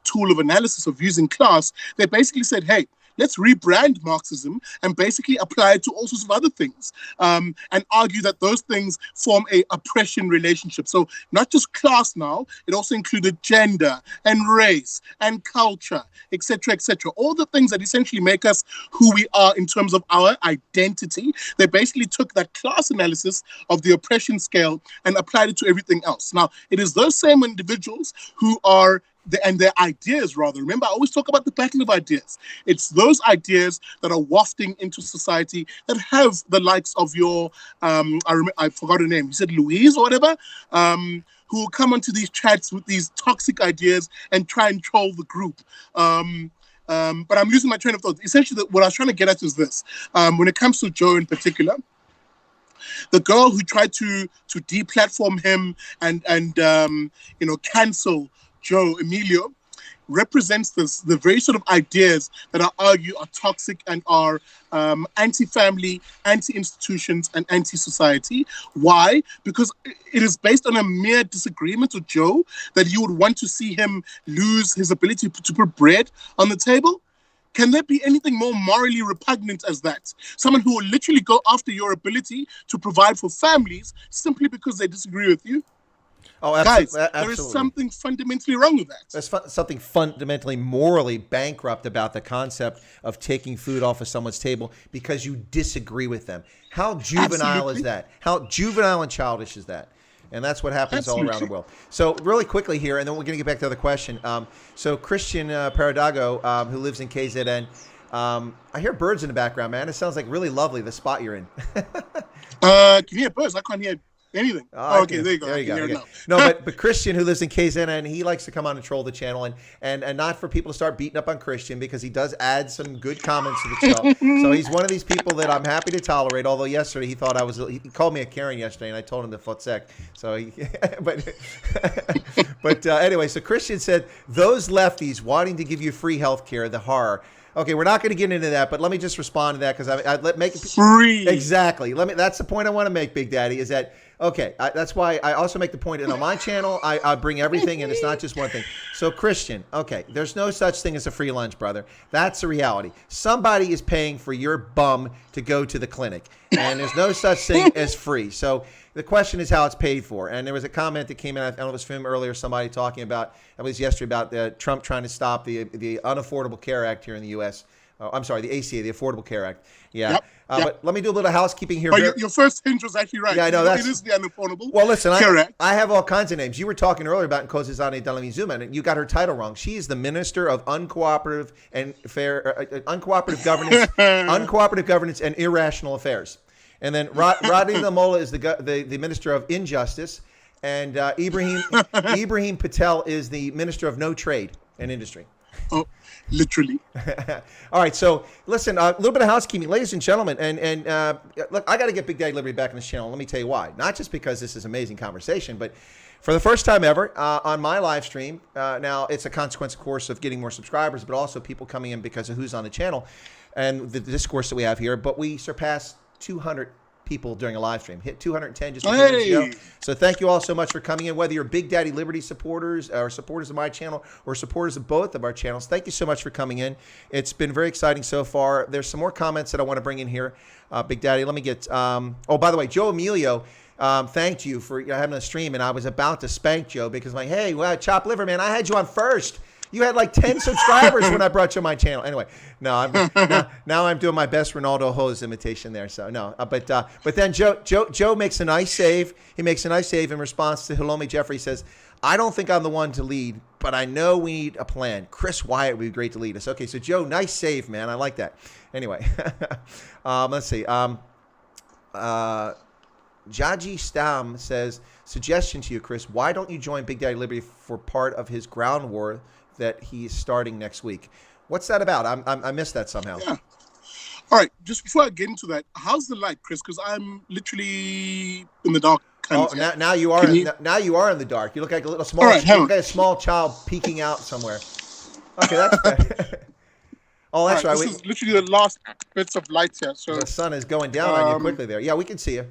tool of analysis of using class, they basically said, hey, let's rebrand Marxism and basically apply it to all sorts of other things, and argue that those things form a oppression relationship. So not just class now, it also included gender and race and culture, etc., etc. All the things that essentially make us who we are in terms of our identity. They basically took that class analysis of the oppression scale and applied it to everything else. Now, it is those same individuals who are and their ideas, rather. Remember, I always talk about the battle of ideas. It's those ideas that are wafting into society that have the likes of your, I forgot her name. You said Louise or whatever, who will come onto these chats with these toxic ideas and try and troll the group. But I'm losing my train of thought. Essentially, what I was trying to get at is this. When it comes to Joe in particular, the girl who tried to deplatform him and cancel Joe Emilio represents the very sort of ideas that I argue are toxic and are anti-family, anti-institutions, and anti-society. Why? Because it is based on a mere disagreement with Joe that you would want to see him lose his ability to put bread on the table. Can there be anything more morally repugnant as that? Someone who will literally go after your ability to provide for families simply because they disagree with you? Oh, absolutely. Guys, there is something fundamentally wrong with that. There's something fundamentally morally bankrupt about the concept of taking food off of someone's table because you disagree with them. How juvenile is that? How juvenile and childish is that? And that's what happens all around the world. So really quickly here, and then we're going to get back to the other question. So Christian Paradago, who lives in KZN, I hear birds in the background, man. It sounds like really lovely, the spot you're in. Can you hear birds? I can't hear anything. Oh, okay, there you go. There you go. Okay. No, but Christian, who lives in KZN, he likes to come on and troll the channel, and not for people to start beating up on Christian, because he does add some good comments to the show. So he's one of these people that I'm happy to tolerate. Although yesterday he called me a Karen yesterday, and I told him to futzek. So but anyway, so Christian said those lefties wanting to give you free health care, the horror. Okay, we're not going to get into that, but let me just respond to that because I make it free. Exactly. That's the point I want to make, Big Daddy, is that okay? That's why I also make the point that on my channel I bring everything, and it's not just one thing. So Christian, okay, there's no such thing as a free lunch, brother. That's the reality. Somebody is paying for your bum to go to the clinic, and there's no such thing as free. So the question is how it's paid for. And there was a comment that came in, I don't know if it was from him earlier, somebody talking about, it was yesterday, about Trump trying to stop the Unaffordable Care Act here in the U.S. I'm sorry, the ACA, the Affordable Care Act. Yeah. Yep. But let me do a little housekeeping here. Your first hint was actually right. Yeah, I know. It is the Unaffordable Well, listen, Care Act. I have all kinds of names. You were talking earlier about Nkosazana Dlamini-Zuma, and you got her title wrong. She is the Minister of Uncooperative and Fair, Uncooperative Governance, Uncooperative Governance and Irrational Affairs. And then Rodney Lamola is the Minister of Injustice. And Ibrahim Patel is the Minister of No Trade and Industry. Oh, literally. All right, so listen, a little bit of housekeeping, ladies and gentlemen, and look, I got to get Big Daddy Liberty back on this channel. Let me tell you why. Not just because this is amazing conversation, but for the first time ever on my live stream, now it's a consequence, of course, of getting more subscribers, but also people coming in because of who's on the channel and the discourse that we have here. But we surpassed 200 people during a live stream, hit 210 just a few minutes ago. So thank you all so much for coming in, whether you're Big Daddy Liberty supporters or supporters of my channel or supporters of both of our channels. Thank you so much for coming in. It's been very exciting so far. There's some more comments that I want to bring in here. Big Daddy, let me get, oh, by the way, Joe Emilio thanked you for having a stream, and I was about to spank Joe because I'm like, hey, well, Chop Liver, man, I had you on first. You had like 10 subscribers when I brought you on my channel. Anyway, no, now I'm doing my best Ronaldo Hose imitation there. So no, but then Joe makes a nice save. He makes a nice save in response to Hilome Jeffrey. He says, I don't think I'm the one to lead, but I know we need a plan. Chris Wyatt would be great to lead us. Okay, so Joe, nice save, man. I like that. Anyway, let's see. Jaji Stam says, suggestion to you, Chris, why don't you join Big Daddy Liberty for part of his ground war that he's starting next week? What's that about? I missed that somehow. Yeah. All right. Just before I get into that, how's the light, Chris? Because I'm literally in the dark. Now you are. Now you are in the dark. You look like a little small. You look like a small child peeking out somewhere. Okay, that's fair. Oh, that's right. This is literally the last bits of light here. So the sun is going down on you quickly there. Yeah, we can see you.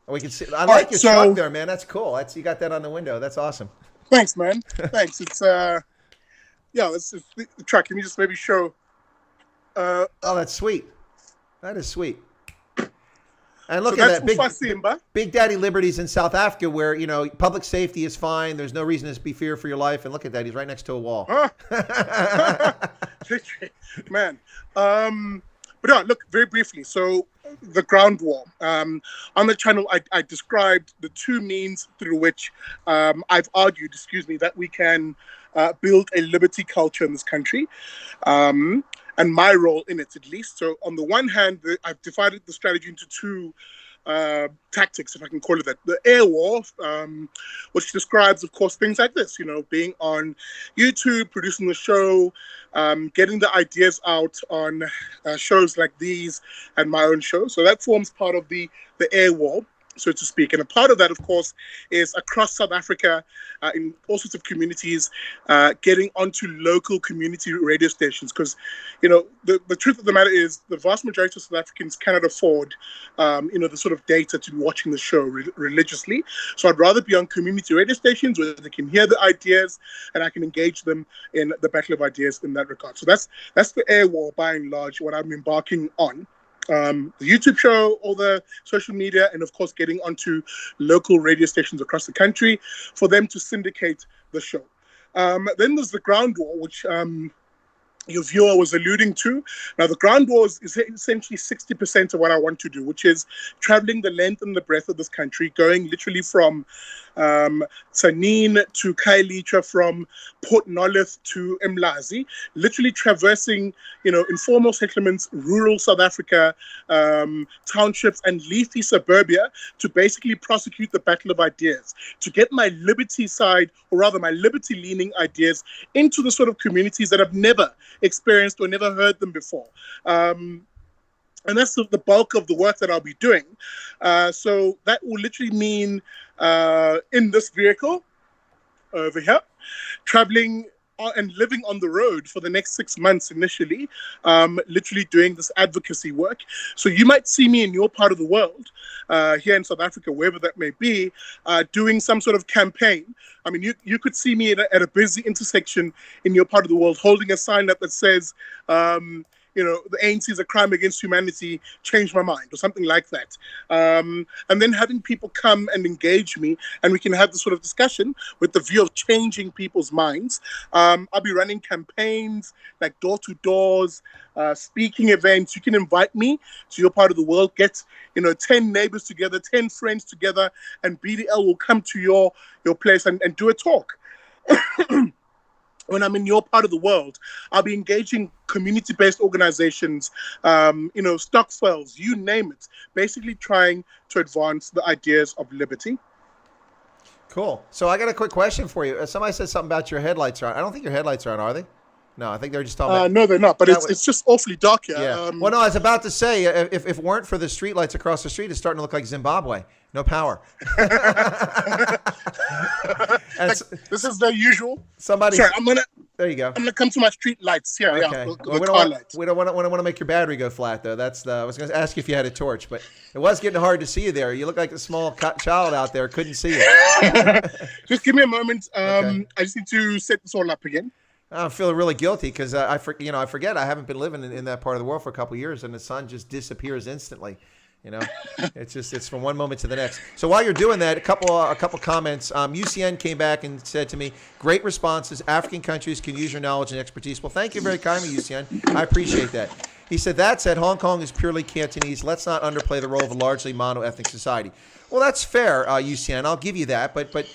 We can see. I like your truck there, man. That's cool. You got that on the window. That's awesome. Thanks, man. Thanks. It's yeah, it's the truck. Can you just maybe show? Oh, that's sweet. That is sweet. And look at that, Big Daddy Liberty's in South Africa, where public safety is fine. There's no reason to be fear for your life. And look at that, he's right next to a wall. Man, but yeah, look very briefly. So the ground war. On the channel, I described the two means through which I've argued, that we can build a liberty culture in this country. And my role in it, at least. So on the one hand, I've divided the strategy into two tactics, if I can call it that. The air war, which describes, of course, things like this, being on YouTube, producing the show, getting the ideas out on shows like these and my own show. So that forms part of the air war, so to speak. And a part of that, of course, is across South Africa, in all sorts of communities, getting onto local community radio stations. Because, the truth of the matter is the vast majority of South Africans cannot afford, the sort of data to be watching the show religiously. So I'd rather be on community radio stations where they can hear the ideas and I can engage them in the battle of ideas in that regard. So that's the air war, by and large, what I'm embarking on. The YouTube show, all the social media, and of course getting onto local radio stations across the country for them to syndicate the show. Then there's the ground war, which your viewer was alluding to. Now, the ground war is essentially 60% of what I want to do, which is traveling the length and the breadth of this country, going literally from Tanin to Khayelitsha, from Port Nolloth to Mlazi, literally traversing, informal settlements, rural South Africa, townships, and leafy suburbia to basically prosecute the battle of ideas, to get my liberty side, or rather my liberty-leaning ideas, into the sort of communities that have never experienced or never heard them before. And that's the bulk of the work that I'll be doing. So that will literally mean in this vehicle over here, traveling and living on the road for the next 6 months initially, literally doing this advocacy work. So you might see me in your part of the world, here in South Africa, wherever that may be, doing some sort of campaign. I mean, you could see me at a busy intersection in your part of the world, holding a sign up that says, the ANC is a crime against humanity, change my mind, or something like that. And then having people come and engage me, and we can have this sort of discussion with the view of changing people's minds. I'll be running campaigns like door-to-doors, speaking events. You can invite me to your part of the world, get 10 neighbors together, 10 friends together, and BDL will come to your place and do a talk. when I'm in your part of the world, I'll be engaging community-based organizations, stokvels, you name it, basically trying to advance the ideas of liberty. Cool. So I got a quick question for you. Somebody said something about your headlights are on. I don't think your headlights are on, are they? No, I think they're just talking about. No, they're not, but it's just awfully dark here. Yeah. Well, no, I was about to say, if it weren't for the street lights across the street, it's starting to look like Zimbabwe. No power. This is the usual. Somebody. Sorry, There you go. I'm gonna come to my street lights here. Okay. Yeah, Well, we don't want to make your battery go flat, though. I was going to ask you if you had a torch, but it was getting hard to see you there. You look like a small child out there. Couldn't see you. Just give me a moment. Okay. I just need to set this all up again. I'm feeling really guilty because I forget I haven't been living in that part of the world for a couple of years, and the sun just disappears instantly. It's from one moment to the next. So while you're doing that, a couple comments. UCN came back and said to me, "Great responses. African countries can use your knowledge and expertise." Well, thank you very kindly, UCN. I appreciate that. He said, "That said, Hong Kong is purely Cantonese. Let's not underplay the role of a largely mono-ethnic society." Well, that's fair, UCN. I'll give you that, but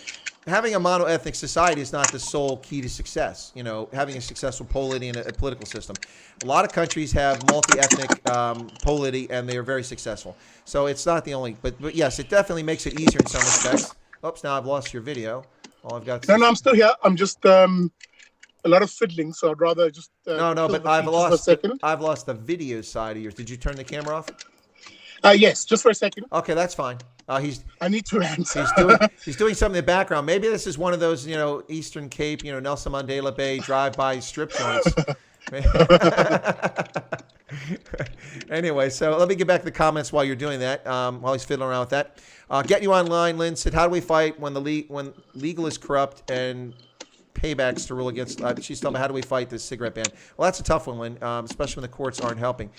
having a mono-ethnic society is not the sole key to success. Having a successful polity and a political system. A lot of countries have multi-ethnic polity, and they are very successful. So it's not the only, but yes, it definitely makes it easier in some respects. Oops, now I've lost your video. All I've got. No, I'm still here. I'm just a lot of fiddling, so I'd rather just. No, but I've lost the video side of yours. Did you turn the camera off? Yes, just for a second. Okay, that's fine. I need to answer. He's doing something in the background. Maybe this is one of those, Eastern Cape, Nelson Mandela Bay drive-by strip joints. Anyway, so let me get back to the comments while you're doing that. While he's fiddling around with that, get you online. Lynn said, "How do we fight when when legal is corrupt and paybacks to rule against?" She's telling me, "How do we fight this cigarette ban?" Well, that's a tough one, Lynn, especially when the courts aren't helping.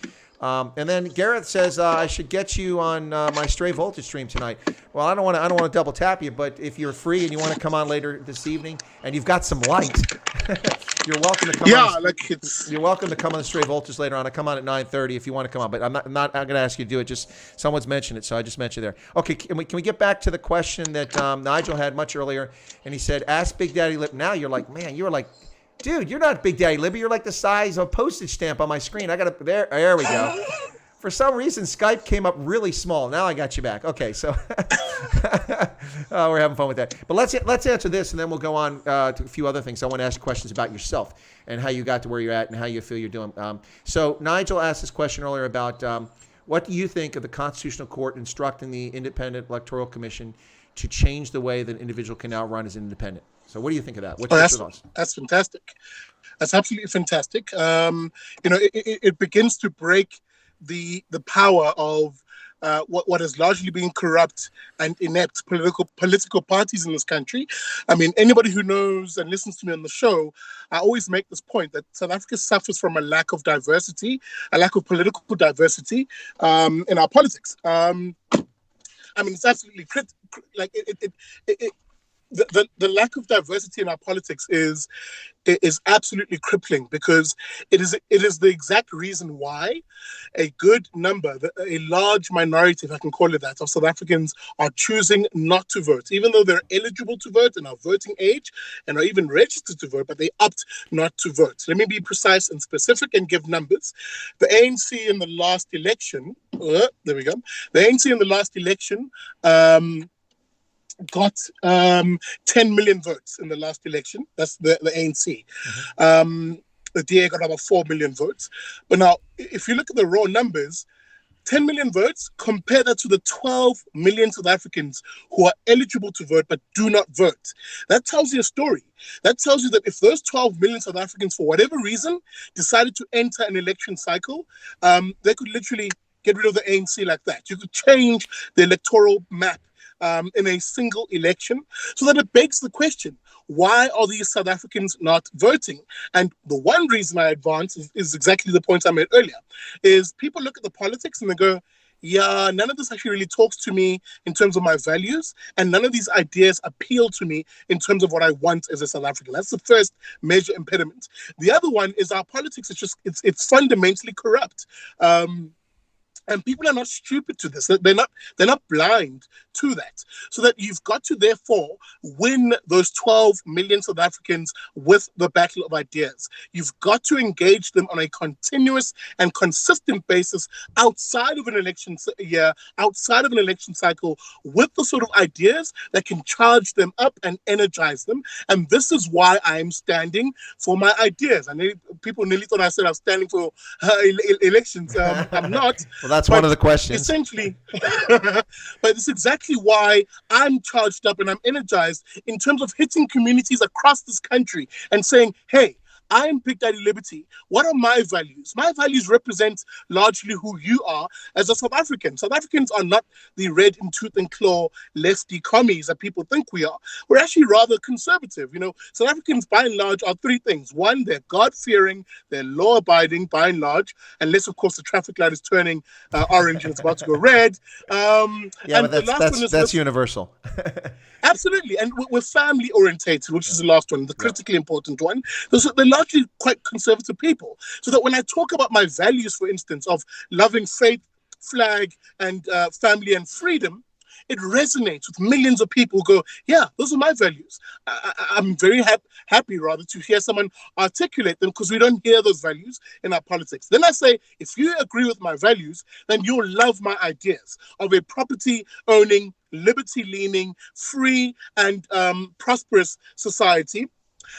And then Gareth says, "I should get you on my Stray Voltage stream tonight." Well, I don't want to double tap you, but if you're free and you want to come on later this evening and you've got some light, you're welcome to come. You're welcome to come on the Stray Voltage later on. I come on at 9:30 if you want to come on, but I'm not going to ask you to do it. Just someone's mentioned it, so I just mentioned there. Okay, can we get back to the question that Nigel had much earlier? And he said, "Ask Big Daddy Lip." Now you're like, man, you were like, dude, you're not Big Daddy Libby. You're like the size of a postage stamp on my screen. There we go. For some reason, Skype came up really small. Now I got you back. Okay, so we're having fun with that. But let's answer this, and then we'll go on to a few other things. I want to ask you questions about yourself and how you got to where you're at and how you feel you're doing. So Nigel asked this question earlier about what do you think of the Constitutional Court instructing the Independent Electoral Commission to change the way that an individual can now run as an independent? So what do you think of that? What's your thoughts? That's fantastic. That's absolutely fantastic. It begins to break the power of what has largely been corrupt and inept political parties in this country. I mean, anybody who knows and listens to me on the show, I always make this point that South Africa suffers from a lack of diversity, a lack of political diversity in our politics. It's absolutely the lack of diversity in our politics is absolutely crippling, because it is the exact reason why a good number, a large minority, if I can call it that, of South Africans are choosing not to vote, even though they're eligible to vote and are voting age and are even registered to vote, but they opt not to vote. Let me be precise and specific and give numbers. The ANC in the last election, there we go. The ANC in the last election got 10 million votes in the last election. That's the ANC. Mm-hmm. The DA got about 4 million votes. But now, if you look at the raw numbers, 10 million votes, compare that to the 12 million South Africans who are eligible to vote but do not vote. That tells you a story. That tells you that if those 12 million South Africans, for whatever reason, decided to enter an election cycle, they could literally get rid of the ANC like that. You could change the electoral map in a single election. So that it begs the question, why are these South Africans not voting? And the one reason I advance is exactly the point I made earlier, is people look at the politics and they go, yeah, none of this actually really talks to me in terms of my values, and none of these ideas appeal to me in terms of what I want as a South African. That's the first major impediment. The other one is our politics. It's fundamentally corrupt. And people are not stupid to this. They're not blind to that. So that you've got to therefore win those 12 million South Africans with the battle of ideas. You've got to engage them on a continuous and consistent basis outside of an election year, outside of an election cycle, with the sort of ideas that can charge them up and energize them. And this is why I'm standing for my ideas. People nearly thought I said I was standing for elections. I'm not. Well, that's one of the questions. Essentially, but it's exactly why I'm charged up and I'm energized in terms of hitting communities across this country and saying, hey, I'm Big Daddy Liberty. What are my values? My values represent largely who you are as a South African. South Africans are not the red in tooth and claw lefty commies that people think we are. We're actually rather conservative. South Africans by and large are three things. One, they're God-fearing, they're law-abiding by and large, unless of course the traffic light is turning orange and it's about to go red. Yeah, but that's universal. Absolutely. And we're family orientated, which is the last one, the critically important one. They're largely quite conservative people. So that when I talk about my values, for instance, of loving faith, flag, and family and freedom, it resonates with millions of people who go, yeah, those are my values. I'm very happy rather to hear someone articulate them, because we don't hear those values in our politics. Then I say, if you agree with my values, then you'll love my ideas of a property-owning, liberty-leaning, free and prosperous society.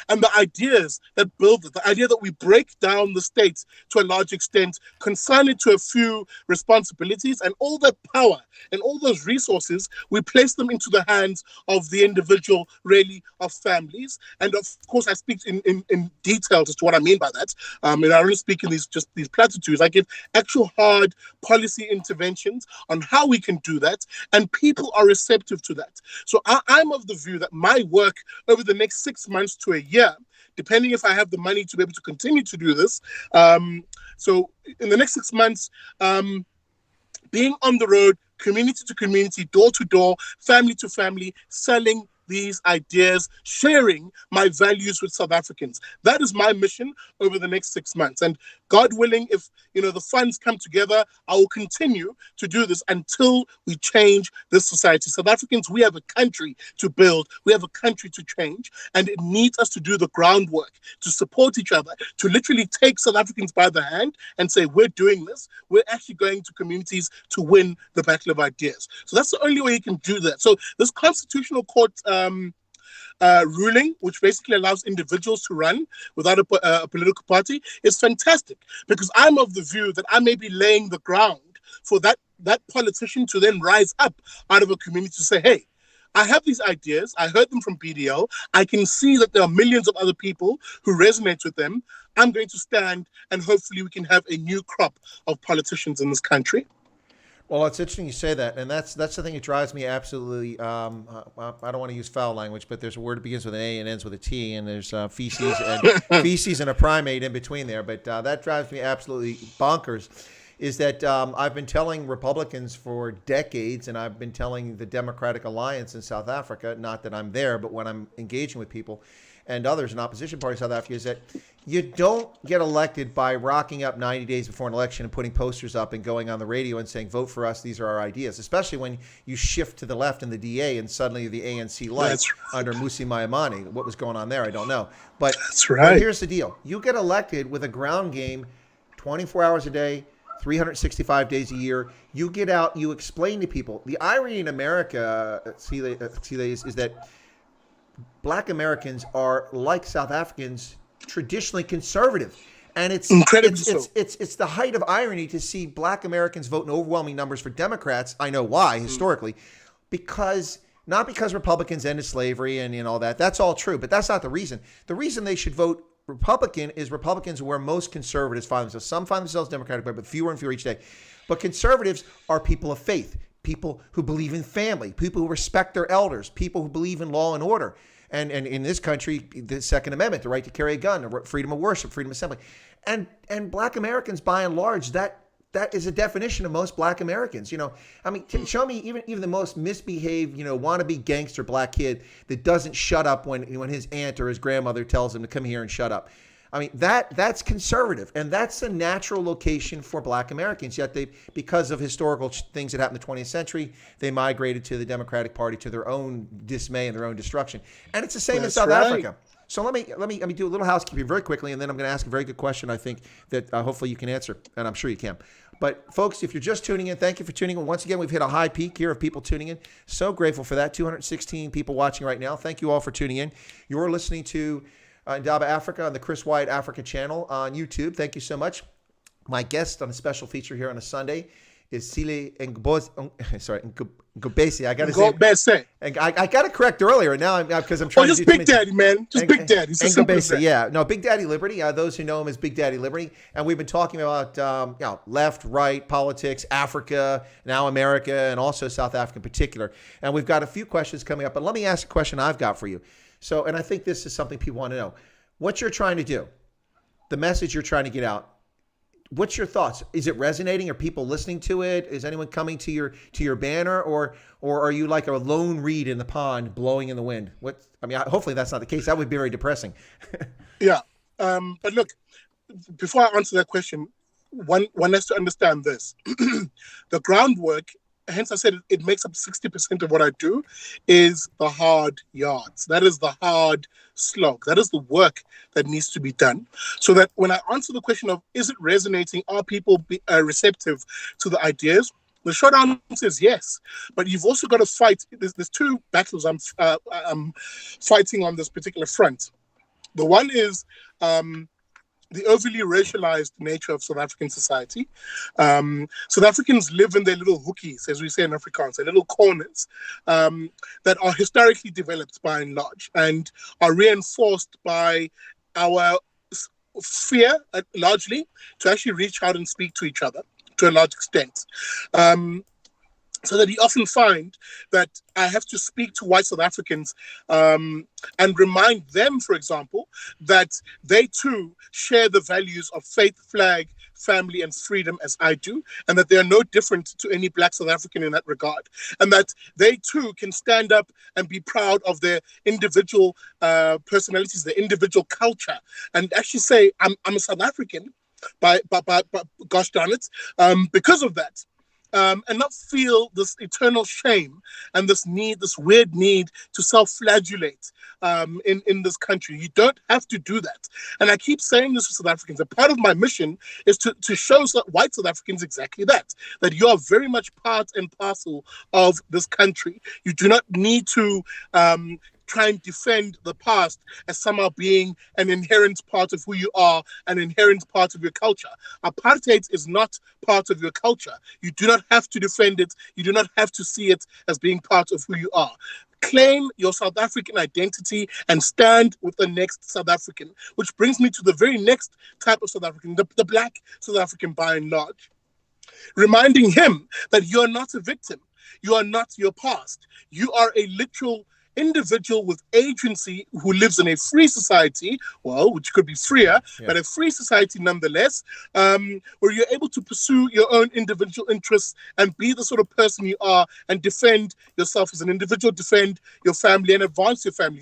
And the ideas that build it, the idea that we break down the states to a large extent, consign it to a few responsibilities, and all that power and all those resources, we place them into the hands of the individual, really, of families. And of course, I speak in details as to what I mean by that. And I don't speak in these platitudes. I give actual hard policy interventions on how we can do that, and people are receptive to that. So I'm of the view that my work over the next 6 months to a year, depending if I have the money to be able to continue to do this. So in the next 6 months, being on the road, community to community, door to door, family to family, selling these ideas, sharing my values with South Africans. That is my mission over the next 6 months. And God willing, if the funds come together, I will continue to do this until we change this society. South Africans, we have a country to build. We have a country to change. And it needs us to do the groundwork, to support each other, to literally take South Africans by the hand and say, we're doing this. We're actually going to communities to win the battle of ideas. So that's the only way you can do that. So this Constitutional Court ruling, which basically allows individuals to run without a political party, is fantastic, because I'm of the view that I may be laying the ground for that politician to then rise up out of a community to say, hey, I have these ideas. I heard them from BDL. I can see that there are millions of other people who resonate with them. I'm going to stand, and hopefully we can have a new crop of politicians in this country. Well, it's interesting you say that, and that's the thing that drives me absolutely. I don't want to use foul language, but there's a word that begins with an A and ends with a T, and there's feces and a primate in between there. But that drives me absolutely bonkers. Is that I've been telling Republicans for decades, and I've been telling the Democratic Alliance in South Africa, not that I'm there, but when I'm engaging with people and others in opposition parties in South Africa, is that you don't get elected by rocking up 90 days before an election and putting posters up and going on the radio and saying, vote for us, these are our ideas, especially when you shift to the left in the DA and suddenly the ANC light under Musi Maimane. What was going on there, I don't know. But, that's right. But here's the deal. You get elected with a ground game 24 hours a day, 365 days a year. You get out, you explain to people. The irony in America, Sihle, is that Black Americans are, like South Africans, traditionally conservative. And it's the height of irony to see Black Americans vote in overwhelming numbers for Democrats. I know why, historically. Not because Republicans ended slavery and all that. That's all true, but that's not the reason. The reason they should vote Republican is Republicans where most conservatives find themselves. Some find themselves Democratic, but fewer and fewer each day. But conservatives are people of faith, people who believe in family, people who respect their elders, people who believe in law and order. And in this country, the Second Amendment, the right to carry a gun, freedom of worship, freedom of assembly. And Black Americans, by and large, that is a definition of most Black Americans. Show me even the most misbehaved, wannabe gangster Black kid that doesn't shut up when his aunt or his grandmother tells him to come here and shut up. I mean, that's conservative, and that's a natural location for Black Americans. Yet because of historical things that happened in the 20th century, they migrated to the Democratic Party to their own dismay and their own destruction. And it's the same in South Africa. So let me do a little housekeeping very quickly, and then I'm going to ask a very good question, I think, that hopefully you can answer, and I'm sure you can. But folks, if you're just tuning in, thank you for tuning in. Once again, we've hit a high peak here of people tuning in. So grateful for that. 216 people watching right now. Thank you all for tuning in. You're listening to Ndaba Africa on the Chris Wyatt Africa channel on YouTube. Thank you so much. My guest on a special feature here on a Sunday is Sihle Ngobese. I got to say Ngobese. And I got it correct earlier. Now because I'm trying to do Big Daddy, man. Just Big Daddy. Ngobese, yeah. No, Big Daddy Liberty. Those who know him as Big Daddy Liberty. And we've been talking about left, right, politics, Africa, now America, and also South Africa in particular. And we've got a few questions coming up. But let me ask a question I've got for you. So, and I think this is something people want to know. What you're trying to do, the message you're trying to get out, what's your thoughts? Is it resonating? Are people listening to it? Is anyone coming to your banner, or are you like a lone reed in the pond blowing in the wind? Hopefully that's not the case. That would be very depressing. Yeah. But look, before I answer that question, one has to understand this. The groundwork, hence I said it makes up 60% of what I do, is the hard yards. That is the hard slog. That is the work that needs to be done. So that when I answer the question of, is it resonating? Are people receptive to the ideas? The short answer is yes. But you've also got to fight. There's two battles I'm fighting on this particular front. The one is the overly racialized nature of South African society. South Africans live in their little hoekies, as we say in Afrikaans, their little corners that are historically developed by and large and are reinforced by our fear, largely, to actually reach out and speak to each other to a large extent. So that you often find that I have to speak to white South Africans and remind them, for example, that they too share the values of faith, flag, family, and freedom as I do, and that they are no different to any Black South African in that regard, and that they too can stand up and be proud of their individual personalities, their individual culture, and actually say, I'm a South African, by gosh darn it, because of that. And not feel this eternal shame and this weird need to self-flagellate in this country. You don't have to do that. And I keep saying this to South Africans. A part of my mission is to show white South Africans exactly that you are very much part and parcel of this country. You do not need to try and defend the past as somehow being an inherent part of who you are, an inherent part of your culture. Apartheid is not part of your culture. You do not have to defend it. You do not have to see it as being part of who you are. Claim your South African identity and stand with the next South African, which brings me to the very next type of South African, the Black South African by and large. Reminding him that you're not a victim. You are not your past. You are a literal individual with agency who lives in a free society, which could be freer, but a free society nonetheless, where you're able to pursue your own individual interests and be the sort of person you are and defend yourself as an individual, defend your family and advance your family,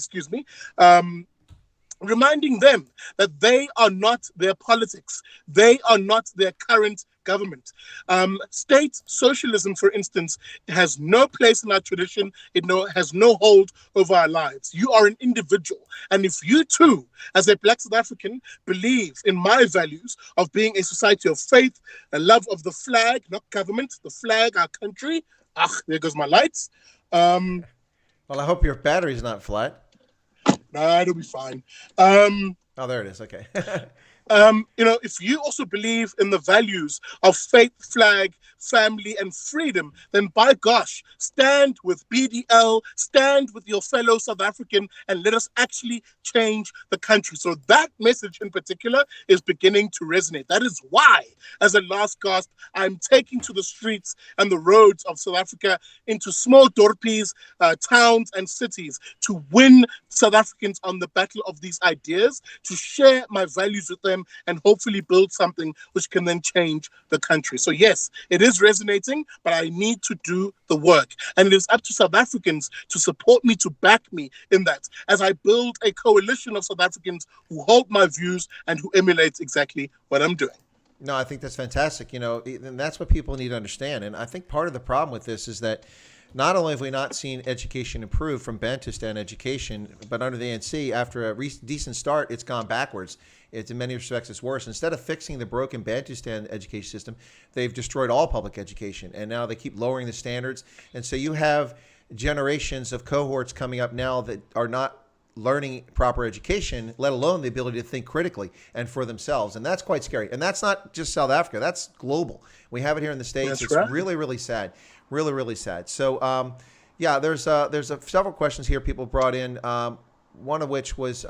reminding them that they are not their politics. They are not their current government. State socialism, for instance, has no place in our tradition. It has no hold over our lives. You are an individual. And if you too, as a Black South African, believe in my values of being a society of faith, a love of the flag, not government, the flag, our country. There goes my lights. Well, I hope your battery's not flat. Nah, it'll be fine. Oh, there it is. Okay. If you also believe in the values of faith, flag, family, and freedom, then by gosh, stand with BDL, stand with your fellow South African, and let us actually change the country. So that message in particular is beginning to resonate. That is why, as a last gasp, I'm taking to the streets and the roads of South Africa into small dorpies, towns, and cities to win South Africans on the battle of these ideas, to share my values with them, them and hopefully build something which can then change the country. So yes, it is resonating, but I need to do the work. And it is up to South Africans to support me, to back me in that, as I build a coalition of South Africans who hold my views and who emulate exactly what I'm doing. No, I think that's fantastic. And that's what people need to understand. And I think part of the problem with this is that not only have we not seen education improve from Bantustan education, but under the ANC, after a decent start, it's gone backwards. In many respects, it's worse. Instead of fixing the broken Bantustan education system, they've destroyed all public education. And now they keep lowering the standards. And so you have generations of cohorts coming up now that are not learning proper education, let alone the ability to think critically and for themselves. And that's quite scary. And that's not just South Africa. That's global. We have it here in the States. That's it's right. really, really sad. Really, really sad. So, there's several questions here people brought in, one of which was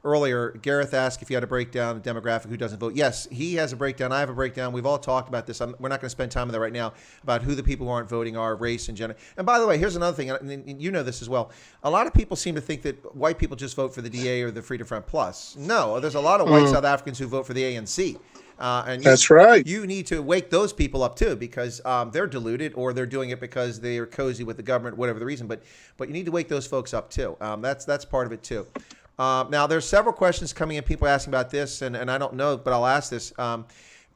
earlier. Gareth asked if you had a breakdown, the demographic, who doesn't vote. Yes, he has a breakdown. I have a breakdown. We've all talked about this. We're not going to spend time on that right now, about who the people who aren't voting are, race and gender. And by the way, here's another thing, and you know this as well. A lot of people seem to think that white people just vote for the DA or the Freedom Front Plus. No, there's a lot of white South Africans who vote for the ANC. That's right. You need to wake those people up too, because they're deluded, or they're doing it because they are cozy with the government, whatever the reason. But you need to wake those folks up too. That's part of it too. Now there's several questions coming in. People asking about this, and I don't know, but I'll ask this.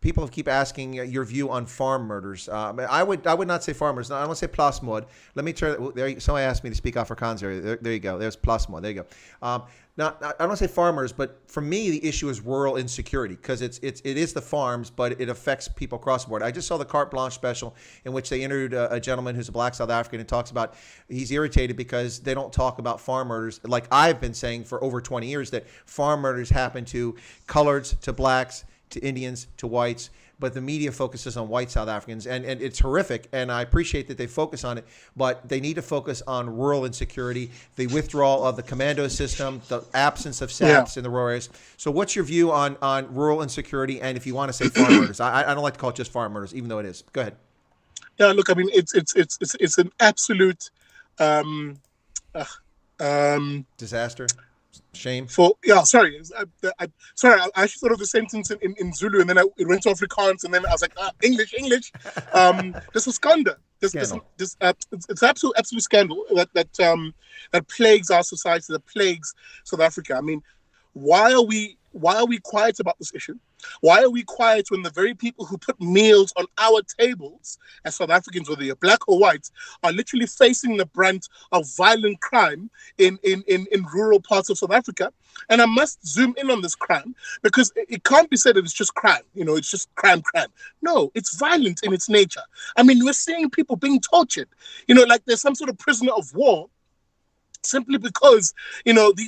People keep asking your view on farm murders. I would not say farmers. No, I don't say plasmod. Let me turn. There, somebody asked me to speak Afrikaans. There you go. There's plasmod. There you go. Now, I don't say farmers, but for me, the issue is rural insecurity, because it is the farms, but it affects people across the board. I just saw the Carte Blanche special in which they interviewed a gentleman who's a black South African and talks about he's irritated because they don't talk about farm murders. Like I've been saying for over 20 years, that farm murders happen to coloreds, to blacks, to Indians, to whites, but the media focuses on white South Africans, and it's horrific, and I appreciate that they focus on it, but they need to focus on rural insecurity, the withdrawal of the commando system, the absence of SAPs in the rural areas. So what's your view on rural insecurity, and if you want to say farm murders? I don't like to call it just farm murders, even though it is. Go ahead. Yeah, look, I mean, it's an absolute disaster. Shame. Sorry. I actually thought of the sentence in Zulu, and then it went to Afrikaans, and then I was like, English. This is scandal. It's absolute scandal that plagues our society, that plagues South Africa. I mean, why are we quiet about this issue? Why are we quiet when the very people who put meals on our tables as South Africans, whether you're black or white, are literally facing the brunt of violent crime in rural parts of South Africa? And I must zoom in on this crime, because it can't be said that it's just crime. It's just crime. No, it's violent in its nature. I mean, we're seeing people being tortured, like there's some sort of prisoner of war, simply because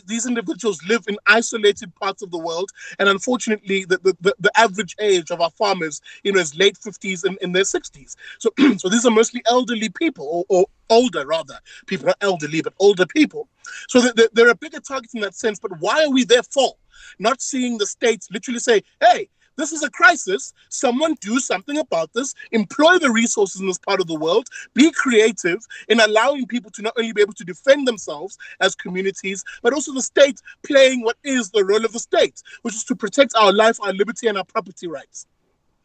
these individuals live in isolated parts of the world, and unfortunately the average age of our farmers is late 50s and in their 60s. So these are mostly elderly people, or older rather, people, not elderly but older people. So they're a bigger target in that sense. But why are we therefore not seeing the states literally say, hey, this is a crisis. Someone do something about this. Employ the resources in this part of the world. Be creative in allowing people to not only be able to defend themselves as communities, but also the state playing what is the role of the state, which is to protect our life, our liberty, and our property rights.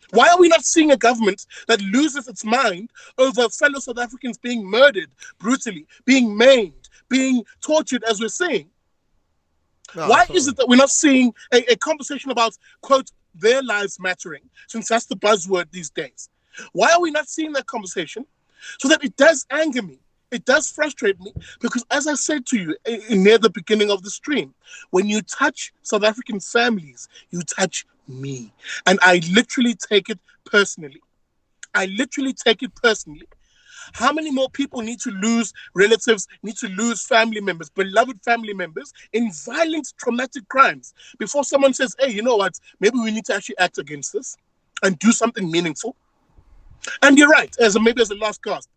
Why are we not seeing a government that loses its mind over fellow South Africans being murdered brutally, being maimed, being tortured, as we're seeing? Why is it that we're not seeing a conversation about, quote, their lives mattering, since that's the buzzword these days? Why are we not seeing that conversation? So that it does anger me. It does frustrate me, because as I said to you near the beginning of the stream, when you touch South African families, you touch me. And I literally take it personally. How many more people need to lose relatives, need to lose family members, beloved family members, in violent, traumatic crimes before someone says, hey, you know what, maybe we need to actually act against this and do something meaningful? And you're right, maybe as a last cast,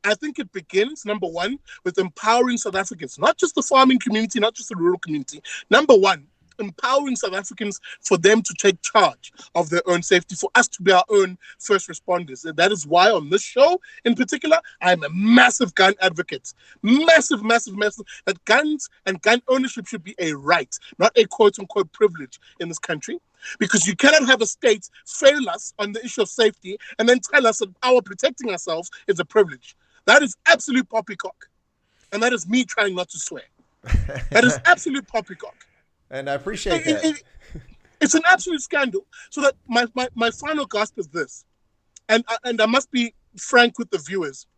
I think it begins, number one, with empowering South Africans, not just the farming community, not just the rural community. Number one, empowering South Africans for them to take charge of their own safety, for us to be our own first responders. And that is why on this show in particular, I'm a massive gun advocate. Massive, massive, massive. That guns and gun ownership should be a right, not a quote-unquote privilege in this country. Because you cannot have a state fail us on the issue of safety and then tell us that our protecting ourselves is a privilege. That is absolute poppycock. And that is me trying not to swear. That is absolute poppycock. And I appreciate that. It's an absolute scandal. So that my final gasp is this. And I must be frank with the viewers.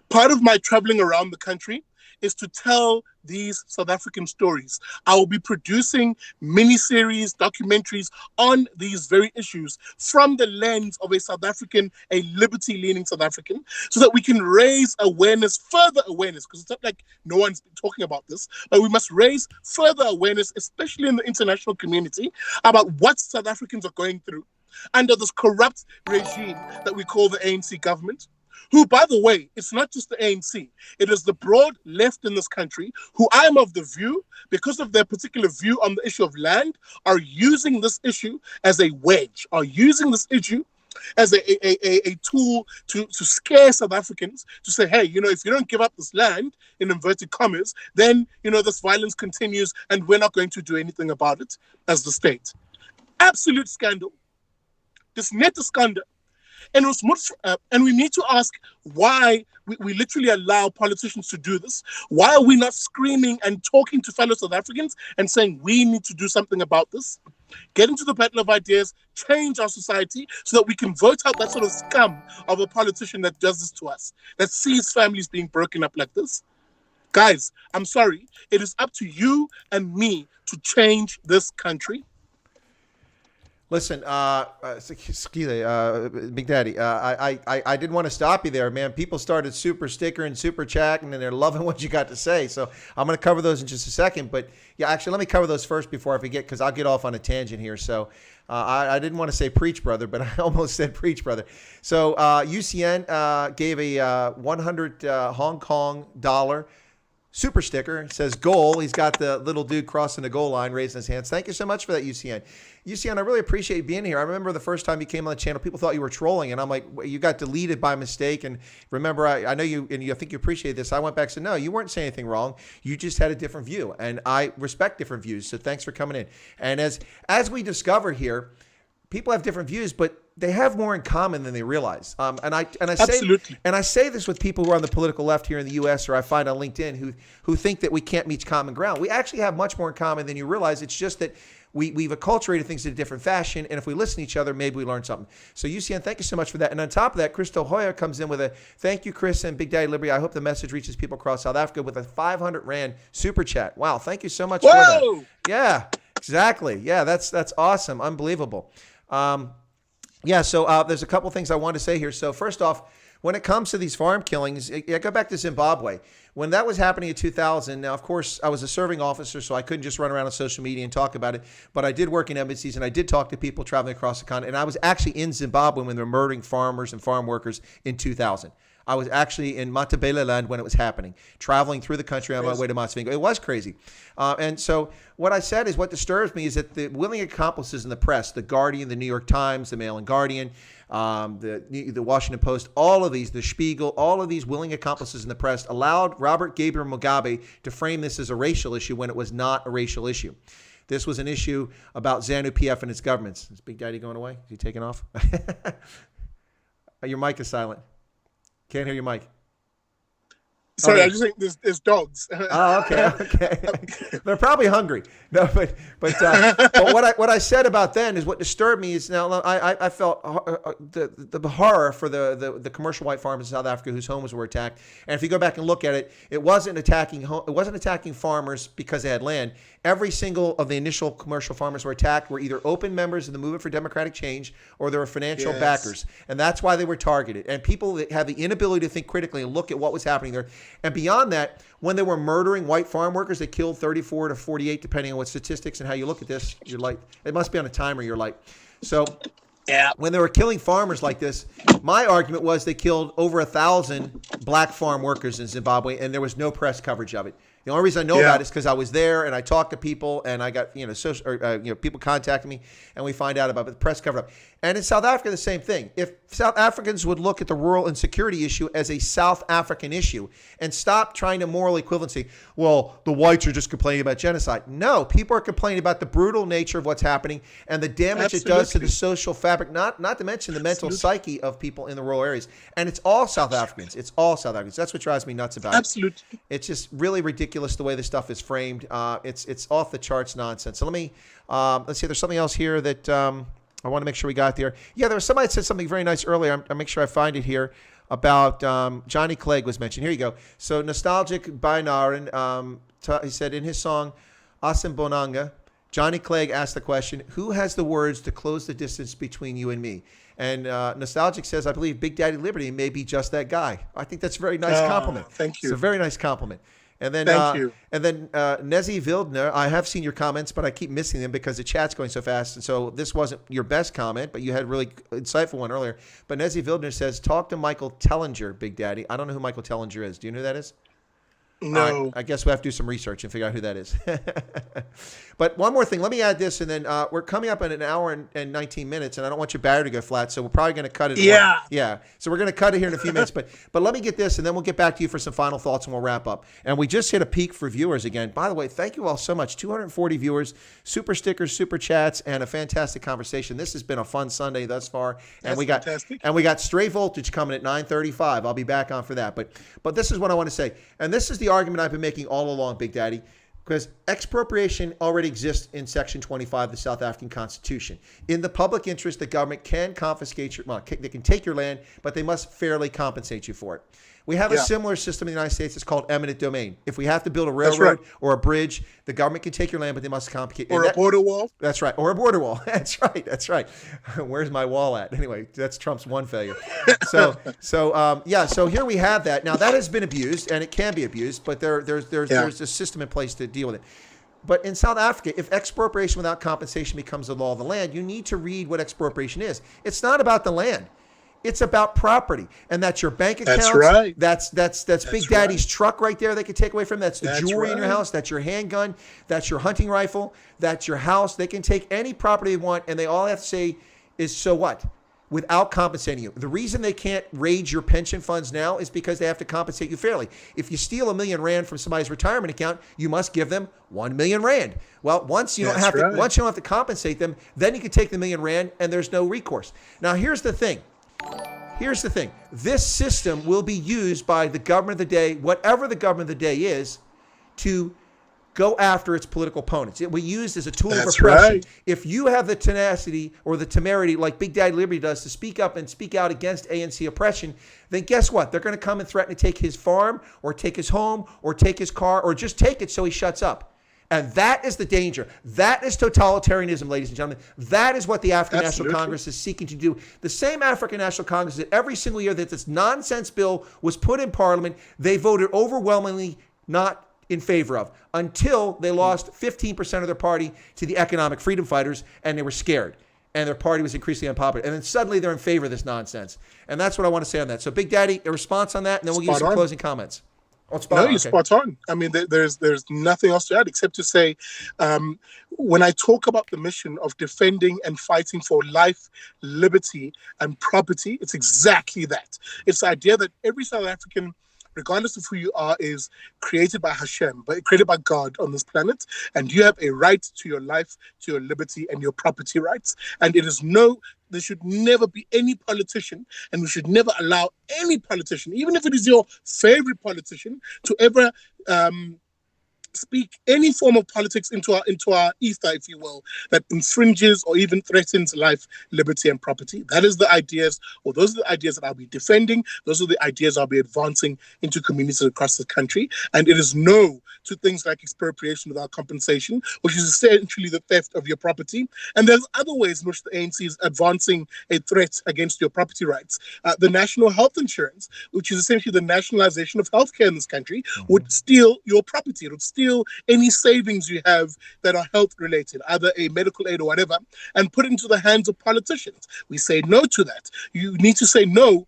Part of my traveling around the country is to tell these South African stories. I will be producing mini-series, documentaries on these very issues from the lens of a South African, a liberty-leaning South African, so that we can raise awareness, further awareness, because it's not like no one's been talking about this, but we must raise further awareness, especially in the international community, about what South Africans are going through under this corrupt regime that we call the ANC government. Who, by the way, it's not just the ANC. It is the broad left in this country who I am of the view, because of their particular view on the issue of land, are using this issue as a wedge, are using this issue as a tool to scare South Africans, to say, hey, if you don't give up this land, in inverted commas, then, this violence continues and we're not going to do anything about it as the state. Absolute scandal. This net scandal. And we need to ask why we literally allow politicians to do this. Why are we not screaming and talking to fellow South Africans and saying we need to do something about this? Get into the battle of ideas, change our society so that we can vote out that sort of scum of a politician that does this to us, that sees families being broken up like this. Guys, I'm sorry. It is up to you and me to change this country. Listen, Sihle, Big Daddy, I didn't want to stop you there, man. People started super sticker and super chatting, and they're loving what you got to say. So I'm going to cover those in just a second. But, yeah, actually, let me cover those first before I forget, because I'll get off on a tangent here. So I didn't want to say preach, brother, but I almost said preach, brother. So UCN gave a 100 Hong Kong dollar super sticker. It says goal. He's got the little dude crossing the goal line, raising his hands. Thank you so much for that, UCN. UCN, I really appreciate you being here. I remember the first time you came on the channel, people thought you were trolling, and I'm like, you got deleted by mistake. And remember, I know you, and I think you appreciate this. I went back and said, no, you weren't saying anything wrong. You just had a different view, and I respect different views. So thanks for coming in. And as we discover here, people have different views, but they have more in common than they realize. And I say this with people who are on the political left here in the U.S. or I find on LinkedIn who think that we can't meet common ground. We actually have much more in common than you realize. It's just that we've acculturated things in a different fashion, and if we listen to each other, maybe we learn something. So UCN, thank you so much for that. And on top of that, Chris Hoya comes in with a thank you, Chris and Big Daddy Liberty. I hope the message reaches people across South Africa with a 500 Rand super chat. Wow, thank you so much for that. Yeah, exactly. Yeah, that's awesome. Unbelievable. So there's a couple things I want to say here. So first off, when it comes to these farm killings, I go back to Zimbabwe. When that was happening in 2000, now, of course, I was a serving officer, so I couldn't just run around on social media and talk about it. But I did work in embassies, and I did talk to people traveling across the continent. And I was actually in Zimbabwe when they were murdering farmers and farm workers in 2000. I was actually in Matabeleland when it was happening, traveling through the country on my way to Mosvingo. It was crazy. And so what I said is what disturbs me is that the willing accomplices in the press, the Guardian, the New York Times, the Mail and Guardian, the Washington Post, all of these, the Spiegel, all of these willing accomplices in the press allowed Robert Gabriel Mugabe to frame this as a racial issue when it was not a racial issue. This was an issue about ZANU-PF and its governments. Is Big Daddy going away? Is he taking off? Your mic is silent. Can't hear your mic. Sorry, I just think there's dogs. Oh, okay. They're probably hungry. No, but what I said about then is what disturbed me is now I felt the horror for the commercial white farmers in South Africa whose homes were attacked. And if you go back and look at it, it wasn't attacking farmers because they had land. Every single of the initial commercial farmers were attacked were either open members of the Movement for Democratic Change or they were financial backers. And that's why they were targeted. And people that have the inability to think critically and look at what was happening there. And beyond that, when they were murdering white farm workers, they killed 34 to 48, depending on what statistics and how you look at this. Your light, it must be on a timer, your light. So when they were killing farmers like this, my argument was they killed over 1,000 black farm workers in Zimbabwe, and there was no press coverage of it. The only reason I know Yeah. about it is because I was there and I talked to people and I got, people contacted me and we find out about it. The press covered up. And in South Africa, the same thing. If South Africans would look at the rural insecurity issue as a South African issue and stop trying to moral equivalency, well, the whites are just complaining about genocide. No, people are complaining about the brutal nature of what's happening and the damage it does to the social fabric, not to mention the mental psyche of people in the rural areas. And it's all South Africans. It's all South Africans. That's what drives me nuts about it. Absolutely. It's just really ridiculous the way this stuff is framed. It's off the charts nonsense. So let's see. There's something else here that I want to make sure we got there. Yeah, there was somebody that said something very nice earlier. I'll make sure I find it here about Johnny Clegg was mentioned. Here you go. So Nostalgic Bainaran, he said in his song Asim Bonanga, Johnny Clegg asked the question, who has the words to close the distance between you and me? And Nostalgic says, I believe Big Daddy Liberty may be just that guy. I think that's a very nice compliment. Thank you. It's a very nice compliment. And then, Thank you. And then Nezi Wildner, I have seen your comments, but I keep missing them because the chat's going so fast. And so this wasn't your best comment, but you had a really insightful one earlier. But Nezi Wildner says, talk to Michael Tellinger, Big Daddy. I don't know who Michael Tellinger is. Do you know who that is? No. I guess we have to do some research and figure out who that is. But one more thing. Let me add this, and then we're coming up in an hour and 19 minutes, and I don't want your battery to go flat, so we're probably going to cut it. Yeah. Yeah. So we're going to cut it here in a few minutes. But let me get this, and then we'll get back to you for some final thoughts, and we'll wrap up. And we just hit a peak for viewers again. By the way, thank you all so much. 240 viewers, super stickers, super chats, and a fantastic conversation. This has been a fun Sunday thus far. And we got fantastic. And we got Stray Voltage coming at 9:35. I'll be back on for that. But this is what I want to say. And this is the argument I've been making all along, Big Daddy, because expropriation already exists in Section 25 of the South African Constitution. In the public interest, the government can confiscate they can take your land, but they must fairly compensate you for it. We have a similar system in the United States. It's called eminent domain. If we have to build a railroad or a bridge, the government can take your land, but they must compensate. Or a border wall. That's right. Or a border wall. That's right. That's right. Where's my wall at? Anyway, that's Trump's one failure. So here we have that. Now, that has been abused, and it can be abused, but there's a system in place to deal with it. But in South Africa, if expropriation without compensation becomes the law of the land, you need to read what expropriation is. It's not about the land. It's about property, and that's your bank accounts. That's right. That's Big Daddy's truck right there. They could take away from. That's the jewelry in your house. That's your handgun. That's your hunting rifle. That's your house. They can take any property they want, and they all have to say is so what, without compensating you. The reason they can't raid your pension funds now is because they have to compensate you fairly. If you steal R1 million from somebody's retirement account, you must give them R1 million. Well, once you don't have to compensate them, then you can take the R1 million, and there's no recourse. Now, here's the thing. This system will be used by the government of the day, whatever the government of the day is, to go after its political opponents. It will be used as a tool of repression. Right. If you have the tenacity or the temerity, like Big Daddy Liberty does, to speak up and speak out against ANC oppression, then guess what? They're going to come and threaten to take his farm or take his home or take his car or just take it so he shuts up. And that is the danger. That is totalitarianism, ladies and gentlemen. That is what the African National Congress is seeking to do. The same African National Congress that every single year that this nonsense bill was put in Parliament, they voted overwhelmingly not in favor of, until they lost 15% of their party to the economic freedom fighters, and they were scared. And their party was increasingly unpopular. And then suddenly they're in favor of this nonsense. And that's what I want to say on that. So, Big Daddy, a response on that, and then we'll give you some closing comments. You're spot on. I mean, there's nothing else to add except to say, when I talk about the mission of defending and fighting for life, liberty, and property, it's exactly that. It's the idea that every South African, regardless of who you are, is created by Hashem, but created by God on this planet, and you have a right to your life, to your liberty, and your property rights. And there should never be any politician, and we should never allow any politician, even if it is your favorite politician, to ever speak any form of politics into our ether, if you will, that infringes or even threatens life, liberty, and property. That is the ideas, or those are the ideas that I'll be defending. Those are the ideas I'll be advancing into communities across the country. And it is no to things like expropriation without compensation, which is essentially the theft of your property. And there's other ways in which the ANC is advancing a threat against your property rights. The national health insurance, which is essentially the nationalization of healthcare in this country, would steal your property. It would steal any savings you have that are health related, either a medical aid or whatever, and put it into the hands of politicians. We say no to that. You need to say no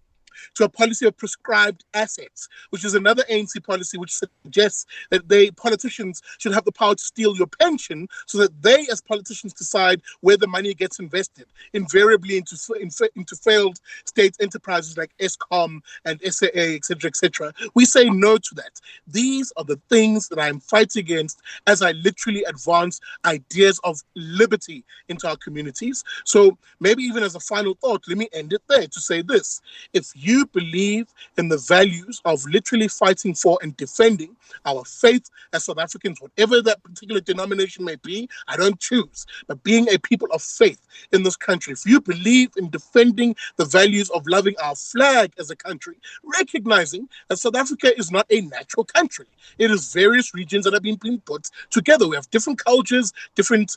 to a policy of prescribed assets, which is another ANC policy which suggests that politicians should have the power to steal your pension so that they, as politicians, decide where the money gets invested, invariably into failed state enterprises like Eskom and SAA, etc., etc. We say no to that. These are the things that I'm fighting against as I literally advance ideas of liberty into our communities. So maybe even as a final thought, let me end it there to say this. If you believe in the values of literally fighting for and defending our faith as South Africans, whatever that particular denomination may be, I don't choose, but being a people of faith in this country, if you believe in defending the values of loving our flag as a country, recognizing that South Africa is not a natural country. It is various regions that have been put together. We have different cultures, different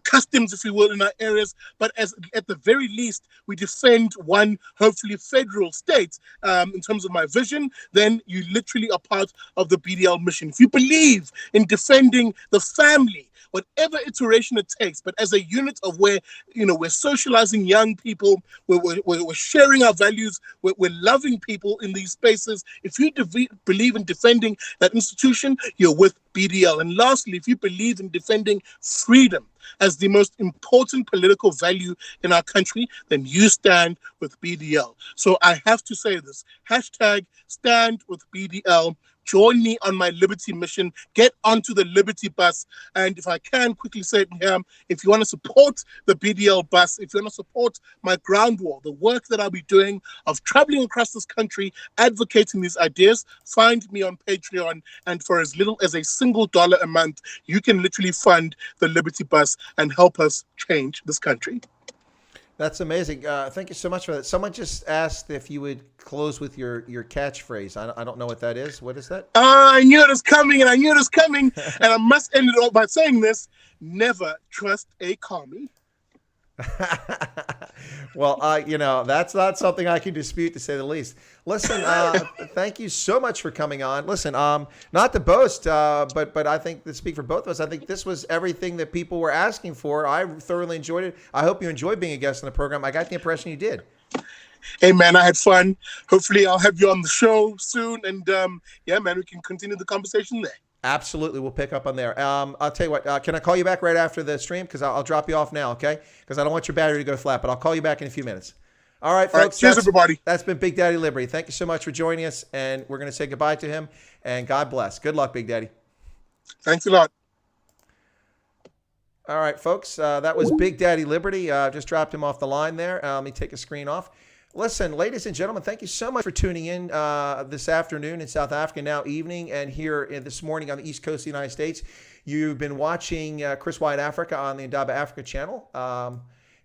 customs, if you will, in our areas, but at the very least, we defend one, hopefully, federal state. In terms of my vision, then you literally are part of the BDL mission. If you believe in defending the family, whatever iteration it takes, but as a unit of where, we're socializing young people, we're sharing our values, we're loving people in these spaces. If you believe in defending that institution, you're with BDL. And lastly, if you believe in defending freedom as the most important political value in our country, then you stand with BDL. So I have to say this, #stand with BDL. Join me on my liberty mission. Get onto the liberty bus. And if I can quickly say it here, if you want to support the BDL bus, if you want to support my ground war, the work that I'll be doing of traveling across this country, advocating these ideas, find me on Patreon. And for as little as $1 a month, you can literally fund the liberty bus and help us change this country. That's amazing. Thank you so much for that. Someone just asked if you would close with your catchphrase. I don't know what that is. What is that? I knew it was coming, and I must end it all by saying this: never trust a commie. Well, that's not something I can dispute, to say the least. Listen, thank you so much for coming on. Listen, not to boast, but I think to speak for both of us, I think this was everything that people were asking for. I thoroughly enjoyed it. I hope you enjoyed being a guest on the program. I got the impression you did. Hey, man, I had fun. Hopefully I'll have you on the show soon. And yeah, man, we can continue the conversation there. Absolutely. We'll pick up on there. I'll tell you what, can I call you back right after the stream? Because I'll drop you off now, okay? Because I don't want your battery to go flat, but I'll call you back in a few minutes. All right, folks. All right, cheers, everybody. That's been Big Daddy Liberty. Thank you so much for joining us, and we're going to say goodbye to him, and God bless. Good luck, Big Daddy. Thanks a lot. All right, folks. That was Big Daddy Liberty. Just dropped him off the line there. Let me take a screen off. Listen, ladies and gentlemen, thank you so much for tuning in this afternoon in South Africa, now evening, and here this morning on the East Coast of the United States. You've been watching Chris Wyatt Africa on the Indaba Africa channel.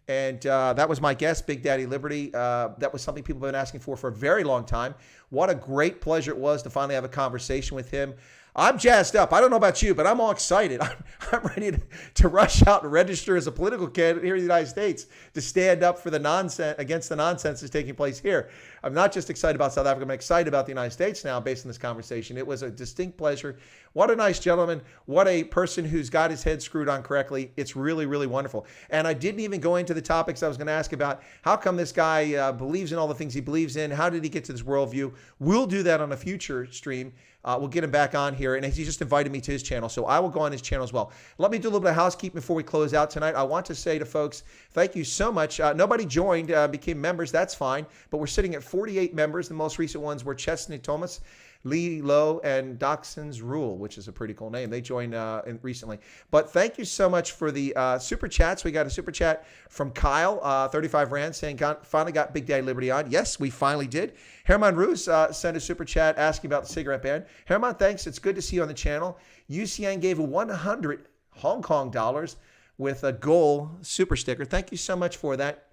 And that was my guest, Big Daddy Liberty. That was something people have been asking for a very long time. What a great pleasure it was to finally have a conversation with him. I'm jazzed up. I don't know about you, but I'm all excited. I'm ready to rush out and register as a political candidate here in the United States to stand up for the nonsense, against the nonsense that's taking place here. I'm not just excited about South Africa. I'm excited about the United States now based on this conversation. It was a distinct pleasure. What a nice gentleman. What a person who's got his head screwed on correctly. It's really, really wonderful. And I didn't even go into the topics I was going to ask about. How come this guy believes in all the things he believes in? How did he get to this worldview? We'll do that on a future stream. We'll get him back on here, and he just invited me to his channel, so I will go on his channel as well. Let me do a little bit of housekeeping before we close out tonight. I want to say to folks, thank you so much. Nobody joined, became members. That's fine, but we're sitting at 48 members. The most recent ones were Chesney Thomas, Lee Lowe, and Dachshund's Rule, which is a pretty cool name. They joined recently. But thank you so much for the super chats. We got a super chat from Kyle, 35 Rand, saying, finally got Big Daddy Liberty on. Yes, we finally did. Herman Roos sent a super chat asking about the cigarette ban. Herman, thanks. It's good to see you on the channel. UCN gave 100 Hong Kong dollars with a goal super sticker. Thank you so much for that.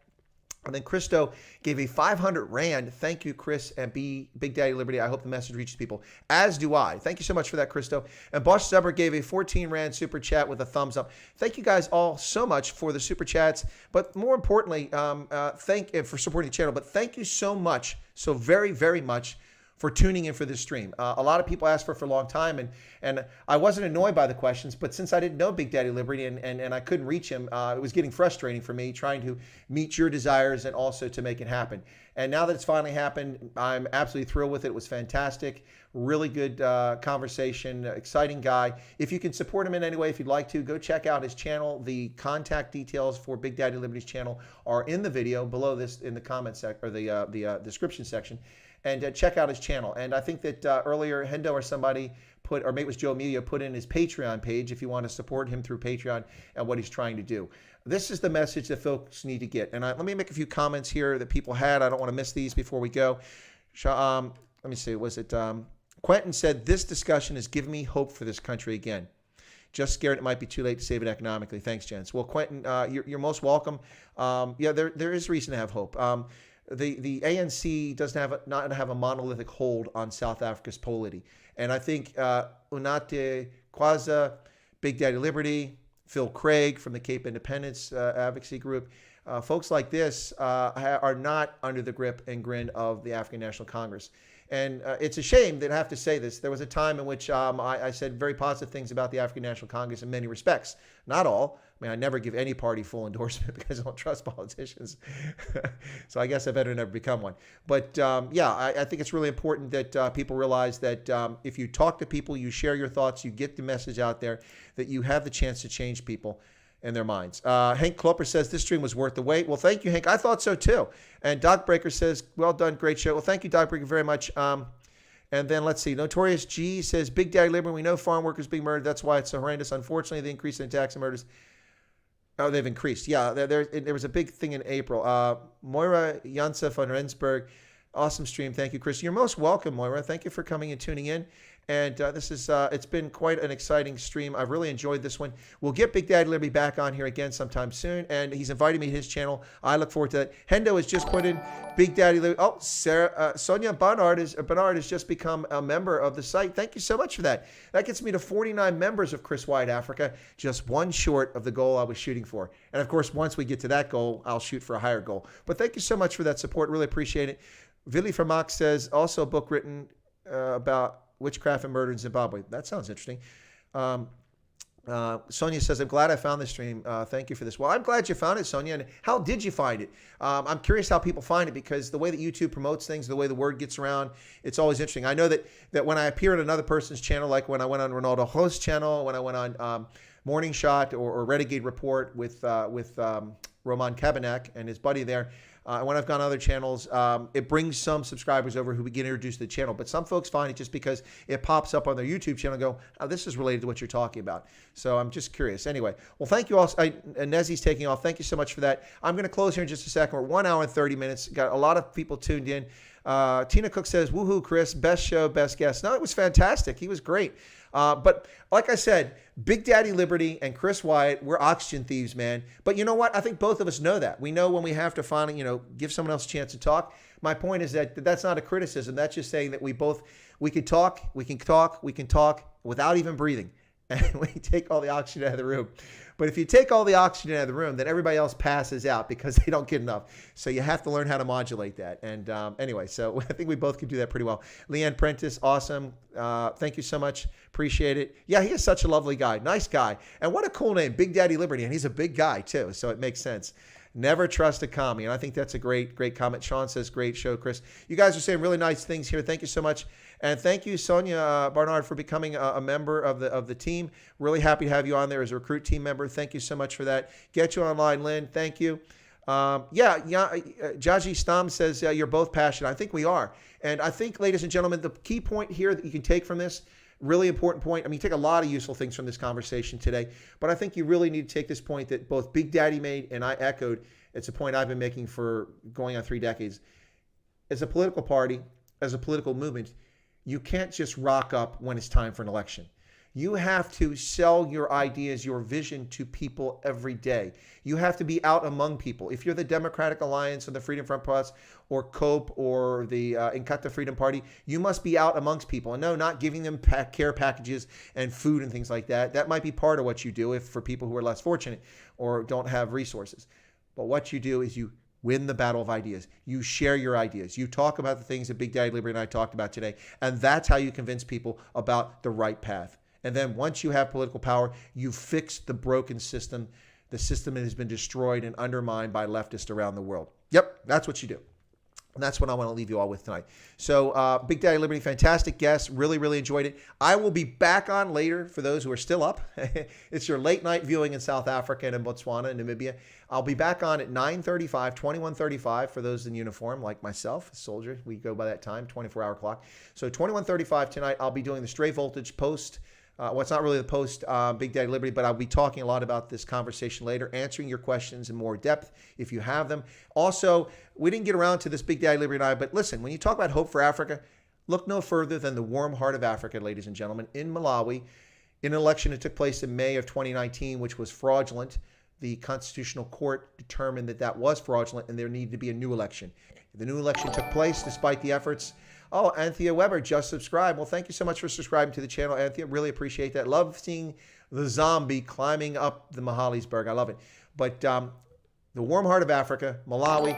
And then Christo gave a 500 Rand. Thank you, Chris and Big Daddy Liberty. I hope the message reaches people, as do I. Thank you so much for that, Christo. And Bosch Zuber gave a 14 Rand super chat with a thumbs up. Thank you guys all so much for the super chats. But more importantly, thank you for supporting the channel. But thank you so much, so very, very much, for tuning in for this stream. A lot of people asked for it for a long time, and I wasn't annoyed by the questions, but since I didn't know Big Daddy Liberty and I couldn't reach him, it was getting frustrating for me trying to meet your desires and also to make it happen. And now that it's finally happened, I'm absolutely thrilled with it. It was fantastic. Really good conversation, exciting guy. If you can support him in any way, if you'd like to, go check out his channel. The contact details for Big Daddy Liberty's channel are in the video below this in the comment section or the description section. And check out his channel. And I think that earlier Hendo or somebody put, or maybe it was Joe Amelia, put in his Patreon page if you want to support him through Patreon and what he's trying to do. This is the message that folks need to get. And let me make a few comments here that people had. I don't want to miss these before we go. Let me see. Was it Quentin said, this discussion has given me hope for this country again. Just scared it might be too late to save it economically. Thanks, gents. Well, Quentin, you're most welcome. Yeah, there is reason to have hope. The ANC does not have a monolithic hold on South Africa's polity. And I think Unate Kwaza, Big Daddy Liberty, Phil Craig from the Cape Independence Advocacy Group, folks like this are not under the grip and grin of the African National Congress. And it's a shame that I have to say this. There was a time in which I said very positive things about the African National Congress in many respects. Not all. I mean, I never give any party full endorsement because I don't trust politicians. So I guess I better never become one. But yeah, I think it's really important that people realize that if you talk to people, you share your thoughts, you get the message out there, that you have the chance to change people in their minds. Hank Klopper says, this stream was worth the wait. Well, thank you, Hank. I thought so too. And Doc Breaker says, well done, great show. Well, thank you, Doc Breaker, very much. And then let's see. Notorious G says, Big Daddy Liberty, we know farm workers being murdered. That's why it's so horrendous. Unfortunately, the increase in attacks and murders. Oh, they've increased. Yeah, there was a big thing in April. Moira Jansa von Rensburg, awesome stream. Thank you, Chris. You're most welcome, Moira. Thank you for coming and tuning in. And this is it's been quite an exciting stream. I've really enjoyed this one. We'll get Big Daddy Liberty back on here again sometime soon, and he's invited me to his channel. I look forward to that. Hendo has just put in Big Daddy Liberty. Oh, Sonia Bernard has just become a member of the site. Thank you so much for that. That gets me to 49 members of Chris White Africa, just one short of the goal I was shooting for. And of course, once we get to that goal, I'll shoot for a higher goal. But thank you so much for that support. Really appreciate it. Vili Vermaak says, also a book written about witchcraft and murder in Zimbabwe. That sounds interesting. Sonia says, I'm glad I found this stream. Thank you for this. Well, I'm glad you found it, Sonia. And how did you find it? I'm curious how people find it, because the way that YouTube promotes things, the way the word gets around, it's always interesting. I know that when I appear on another person's channel, like when I went on Ronaldo Host's channel, when I went on Morning Shot or Renegade Report with Roman Kabanak and his buddy there, when I've gone on other channels, it brings some subscribers over who get introduced to the channel. But some folks find it just because it pops up on their YouTube channel and go, oh, this is related to what you're talking about. So I'm just curious. Anyway, well, thank you all. Nezi's taking off. Thank you so much for that. I'm going to close here in just a second. We're 1 hour and 30 minutes. Got a lot of people tuned in. Tina Cook says, woohoo, Chris, best show, best guest. No, it was fantastic. He was great. But like I said, Big Daddy Liberty and Chris Wyatt, we're oxygen thieves, man. But you know what? I think both of us know that. We know when we have to finally, give someone else a chance to talk. My point is that that's not a criticism. That's just saying that we can talk without even breathing. And we take all the oxygen out of the room. But if you take all the oxygen out of the room, then everybody else passes out because they don't get enough. So you have to learn how to modulate that. And anyway, so I think we both can do that pretty well. Leanne Prentice, awesome. Thank you so much. Appreciate it. Yeah, he is such a lovely guy. Nice guy. And what a cool name, Big Daddy Liberty. And he's a big guy too, so it makes sense. Never trust a commie. And I think that's a great comment. Sean says, great show, Chris. You guys are saying really nice things here. Thank you so much. And thank you, Sonia Barnard, for becoming a member of the team. Really happy to have you on there as a recruit team member. Thank you so much for that. Get you online, Lynn. Thank you. Jaji Stam says, you're both passionate. I think we are. And I think, ladies and gentlemen, the key point here that you can take from this, really important point. I mean, you take a lot of useful things from this conversation today, but I think you really need to take this point that both Big Daddy made and I echoed. It's a point I've been making for going on 3 decades. As a political party, as a political movement, you can't just rock up when it's time for an election. You have to sell your ideas, your vision to people every day. You have to be out among people. If you're the Democratic Alliance or the Freedom Front Plus or COPE or the Inkatha Freedom Party, you must be out amongst people. And no, not giving them care packages and food and things like that. That might be part of what you do for people who are less fortunate or don't have resources. But what you do is you win the battle of ideas. You share your ideas. You talk about the things that Big Daddy Liberty and I talked about today. And that's how you convince people about the right path. And then once you have political power, you fix the broken system, the system that has been destroyed and undermined by leftists around the world. Yep, that's what you do. And that's what I want to leave you all with tonight. So Big Daddy Liberty, fantastic guest. Really, really enjoyed it. I will be back on later for those who are still up. It's your late night viewing in South Africa and in Botswana and Namibia. I'll be back on at 9:35, 21:35 for those in uniform like myself, a soldier. We go by that time, 24-hour clock. So 21:35 tonight, I'll be doing the Stray Voltage post. Well, it's not really the post Big Daddy Liberty, but I'll be talking a lot about this conversation later, answering your questions in more depth if you have them. Also, we didn't get around to this Big Daddy Liberty and I, but listen, when you talk about hope for Africa, look no further than the warm heart of Africa, ladies and gentlemen. In Malawi, in an election that took place in May of 2019, which was fraudulent, the Constitutional Court determined that that was fraudulent and there needed to be a new election. The new election took place despite the efforts. Oh, Anthea Weber just subscribed. Well, thank you so much for subscribing to the channel, Anthea. Really appreciate that. Love seeing the zombie climbing up the Mahalisberg. I love it. But the warm heart of Africa, Malawi.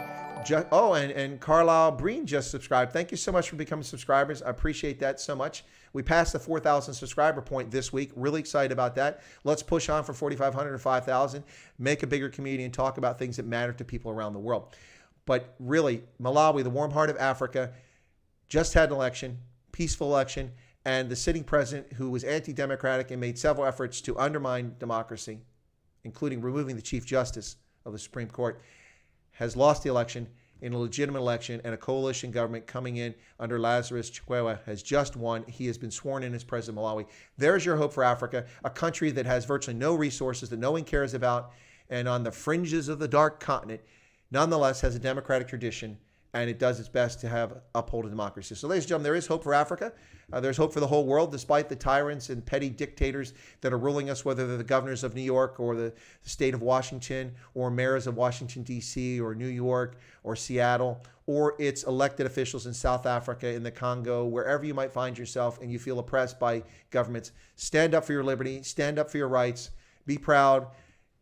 And Carlisle Breen just subscribed. Thank you so much for becoming subscribers. I appreciate that so much. We passed the 4,000 subscriber point this week. Really excited about that. Let's push on for 4,500 or 5,000. Make a bigger community and talk about things that matter to people around the world. But really, Malawi, the warm heart of Africa, just had an election, peaceful election, and the sitting president, who was anti-democratic and made several efforts to undermine democracy, including removing the Chief Justice of the Supreme Court, has lost the election in a legitimate election, and a coalition government coming in under Lazarus Chakwera has just won. He has been sworn in as president of Malawi. There's your hope for Africa, a country that has virtually no resources, that no one cares about, and on the fringes of the dark continent, nonetheless has a democratic tradition, and it does its best to uphold a democracy. So, ladies and gentlemen, there is hope for Africa. There's hope for the whole world, despite the tyrants and petty dictators that are ruling us, whether they're the governors of New York or the state of Washington or mayors of Washington, D.C. or New York or Seattle, or it's elected officials in South Africa, in the Congo, wherever you might find yourself and you feel oppressed by governments. Stand up for your liberty. Stand up for your rights. Be proud.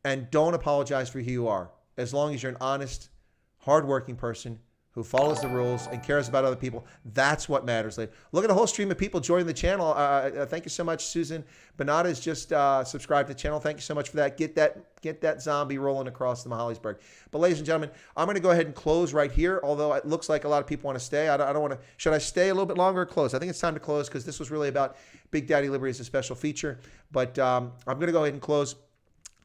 And don't apologize for who you are. As long as you're an honest, hardworking person who follows the rules and cares about other people, that's what matters. Look at a whole stream of people joining the channel. Thank you so much. Susan Benada's just subscribed to the channel. Thank you so much for that. Get that zombie rolling across the Mahalisberg. But ladies and gentlemen, I'm going to go ahead and close right here, although it looks like a lot of people want to stay. I don't want to. Should I stay a little bit longer or close? I think it's time to close because this was really about Big Daddy Liberty as a special feature. But I'm going to go ahead and close.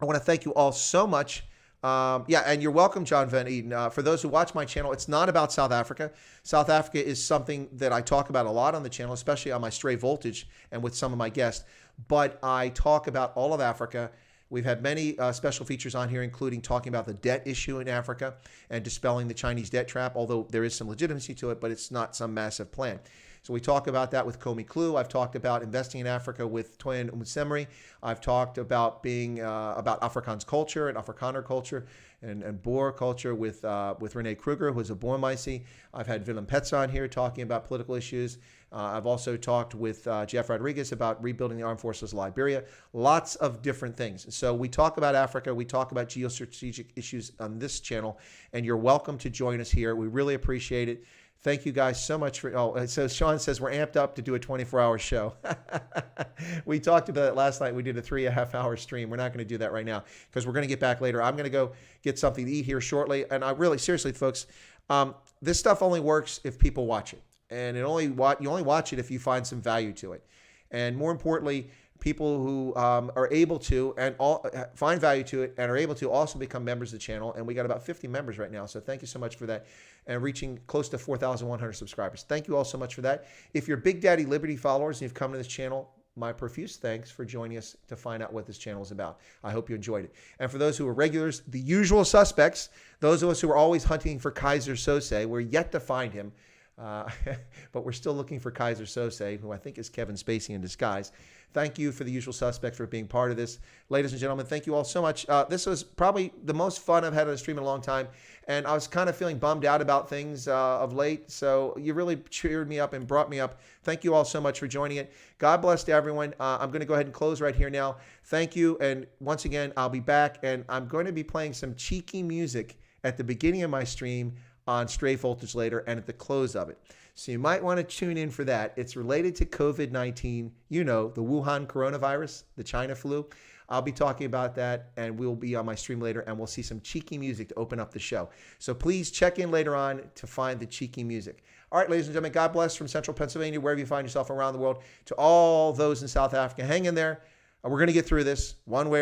I want to thank you all so much. And you're welcome, John Van Eden. For those who watch my channel, it's not about South Africa. South Africa is something that I talk about a lot on the channel, especially on my Stray Voltage and with some of my guests. But I talk about all of Africa. We've had many special features on here, including talking about the debt issue in Africa and dispelling the Chinese debt trap, although there is some legitimacy to it, but it's not some massive plan. So we talk about that with Komi Klu. I've talked about investing in Africa with Toyin Umusemri. I've talked about being about Afrikaans culture and Afrikaner culture and Boer culture with Rene Kruger, who's a Boermeisje. I've had Willem Petz on here talking about political issues. I've also talked with Jeff Rodriguez about rebuilding the armed forces of Liberia. Lots of different things. So we talk about Africa. We talk about geostrategic issues on this channel, and you're welcome to join us here. We really appreciate it. Thank you guys so much for, so Sean says we're amped up to do a 24-hour show. We talked about it last night. We did a 3.5-hour stream. We're not going to do that right now because we're going to get back later. I'm going to go get something to eat here shortly. And I really, seriously, folks, this stuff only works if people watch it. And you only watch it if you find some value to it. And more importantly, people who are able to and find value to it and are able to also become members of the channel. And we got about 50 members right now. So thank you so much for that. And reaching close to 4,100 subscribers. Thank you all so much for that. If you're Big Daddy Liberty followers and you've come to this channel, my profuse thanks for joining us to find out what this channel is about. I hope you enjoyed it. And for those who are regulars, the usual suspects, those of us who are always hunting for Kaiser Sose, we're yet to find him. But we're still looking for Kaiser Sose, who I think is Kevin Spacey in disguise. Thank you for the usual suspects for being part of this. Ladies and gentlemen, thank you all so much. This was probably the most fun I've had on a stream in a long time. And I was kind of feeling bummed out about things of late. So you really cheered me up and brought me up. Thank you all so much for joining it. God bless to everyone. I'm going to go ahead and close right here now. Thank you. And once again, I'll be back. And I'm going to be playing some cheeky music at the beginning of my stream on Stray Voltage later and at the close of it. So you might want to tune in for that. It's related to COVID-19, you know, the Wuhan coronavirus, the China flu. I'll be talking about that, and we'll be on my stream later, and we'll see some cheeky music to open up the show. So please check in later on to find the cheeky music. All right, ladies and gentlemen, God bless from Central Pennsylvania, wherever you find yourself around the world. To all those in South Africa, hang in there. We're going to get through this one way or another.